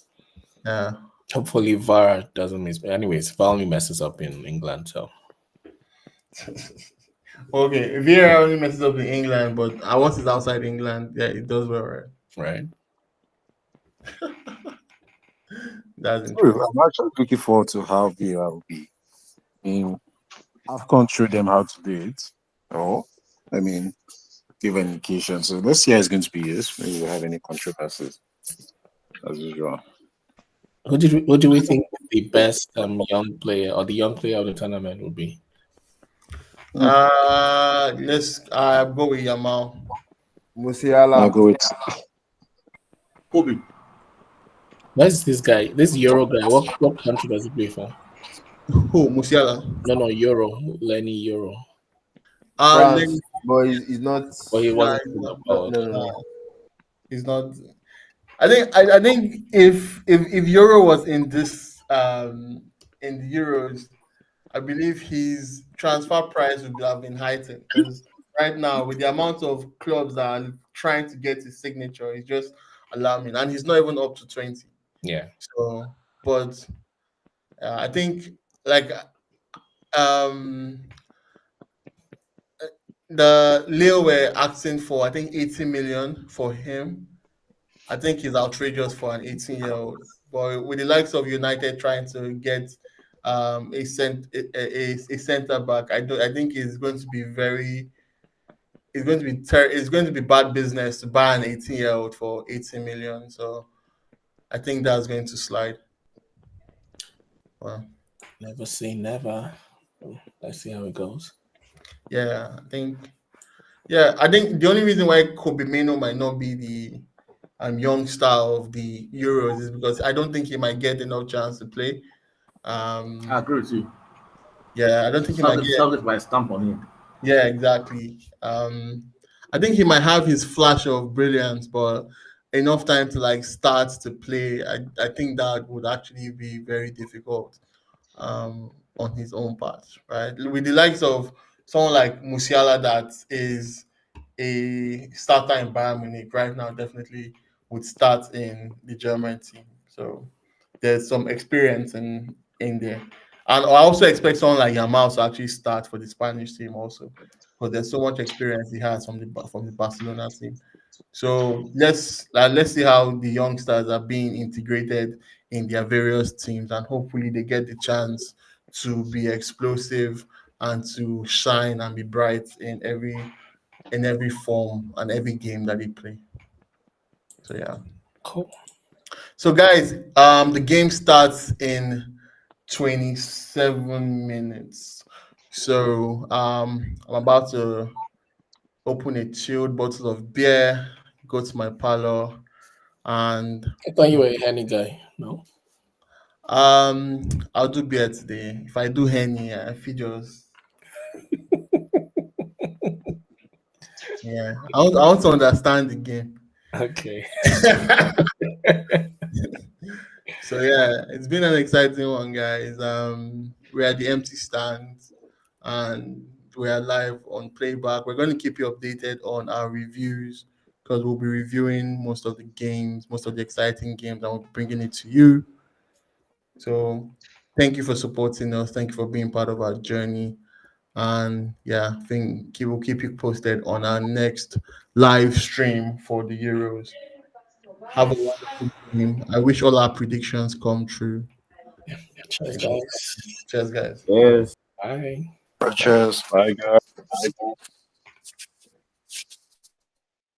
Yeah.
Hopefully VAR doesn't miss. Anyways, VAR only messes up in England, so.
Okay, VAR only messes up in England, but once it's outside England, yeah, it does well, right?
Right.
That's interesting.
I'm actually looking forward to how VAR will be. I've gone through them how to do it. Give an indication. So let's see how it's going to be used. Maybe we'll have any controversies as usual.
Who do we think the best young player or the young player of the tournament will be?
Let's go with Yamal.
Musiala.
I'll go with
Kobe.
Where's this guy? This Euro guy. What country does he play for?
Who? Musiala?
No, Euro. Lenny Euro.
France, but he's not.
But he wasn't.
No.
He's not. I think if Euro was in this in the Euros, I believe his transfer price would have been heightened, because right now with the amount of clubs that are trying to get his signature, it's just alarming, and he's not even up to 20.
Yeah.
So, but I think like the Lille were asking for 80 million for him. I think he's outrageous for an 18-year-old. But with the likes of United trying to get a center back, I think it's going to be it's going to be bad business to buy an 18-year-old for 80 million. So I think that's going to slide. Wow.
Never say never. Let's see how it goes.
I think the only reason why Kobe Mino might not be the young star of the Euros is because I don't think he might get enough chance to play.
I agree with you.
Yeah, I don't think he might get
something by stamp on him.
Yeah, exactly. I think he might have his flash of brilliance, but enough time to like start to play, I think that would actually be very difficult on his own part, right? With the likes of someone like Musiala that is a starter in Bayern Munich right now, definitely would start in the German team. So there's some experience in there. And I also expect someone like Yamal to actually start for the Spanish team also, because there's so much experience he has from the Barcelona team. So let's see how the youngsters are being integrated in their various teams, and hopefully they get the chance to be explosive and to shine and be bright in every form and every game that they play. So yeah.
Cool.
So guys, the game starts in 27 minutes. So I'm about to open a chilled bottle of beer, go to my parlor, and
I thought you were a Henny guy. No.
um I'll do beer today. If I do Henny, I feel just yeah. I want to understand the game.
Okay.
So yeah, it's been an exciting one, guys. We're at the empty stand and we are live on playback. We're going to keep you updated on our reviews because we'll be reviewing most of the games, most of the exciting games, and we'll be bringing it to you. So thank you for supporting us. Thank you for being part of our journey. And yeah, I think we'll keep you posted on our next live stream for the Euros. Have a wonderful game. I wish all our predictions come true.
Cheers, guys.
Cheers, guys.
Yes.
Bye.
Cheers.
Bye, guys.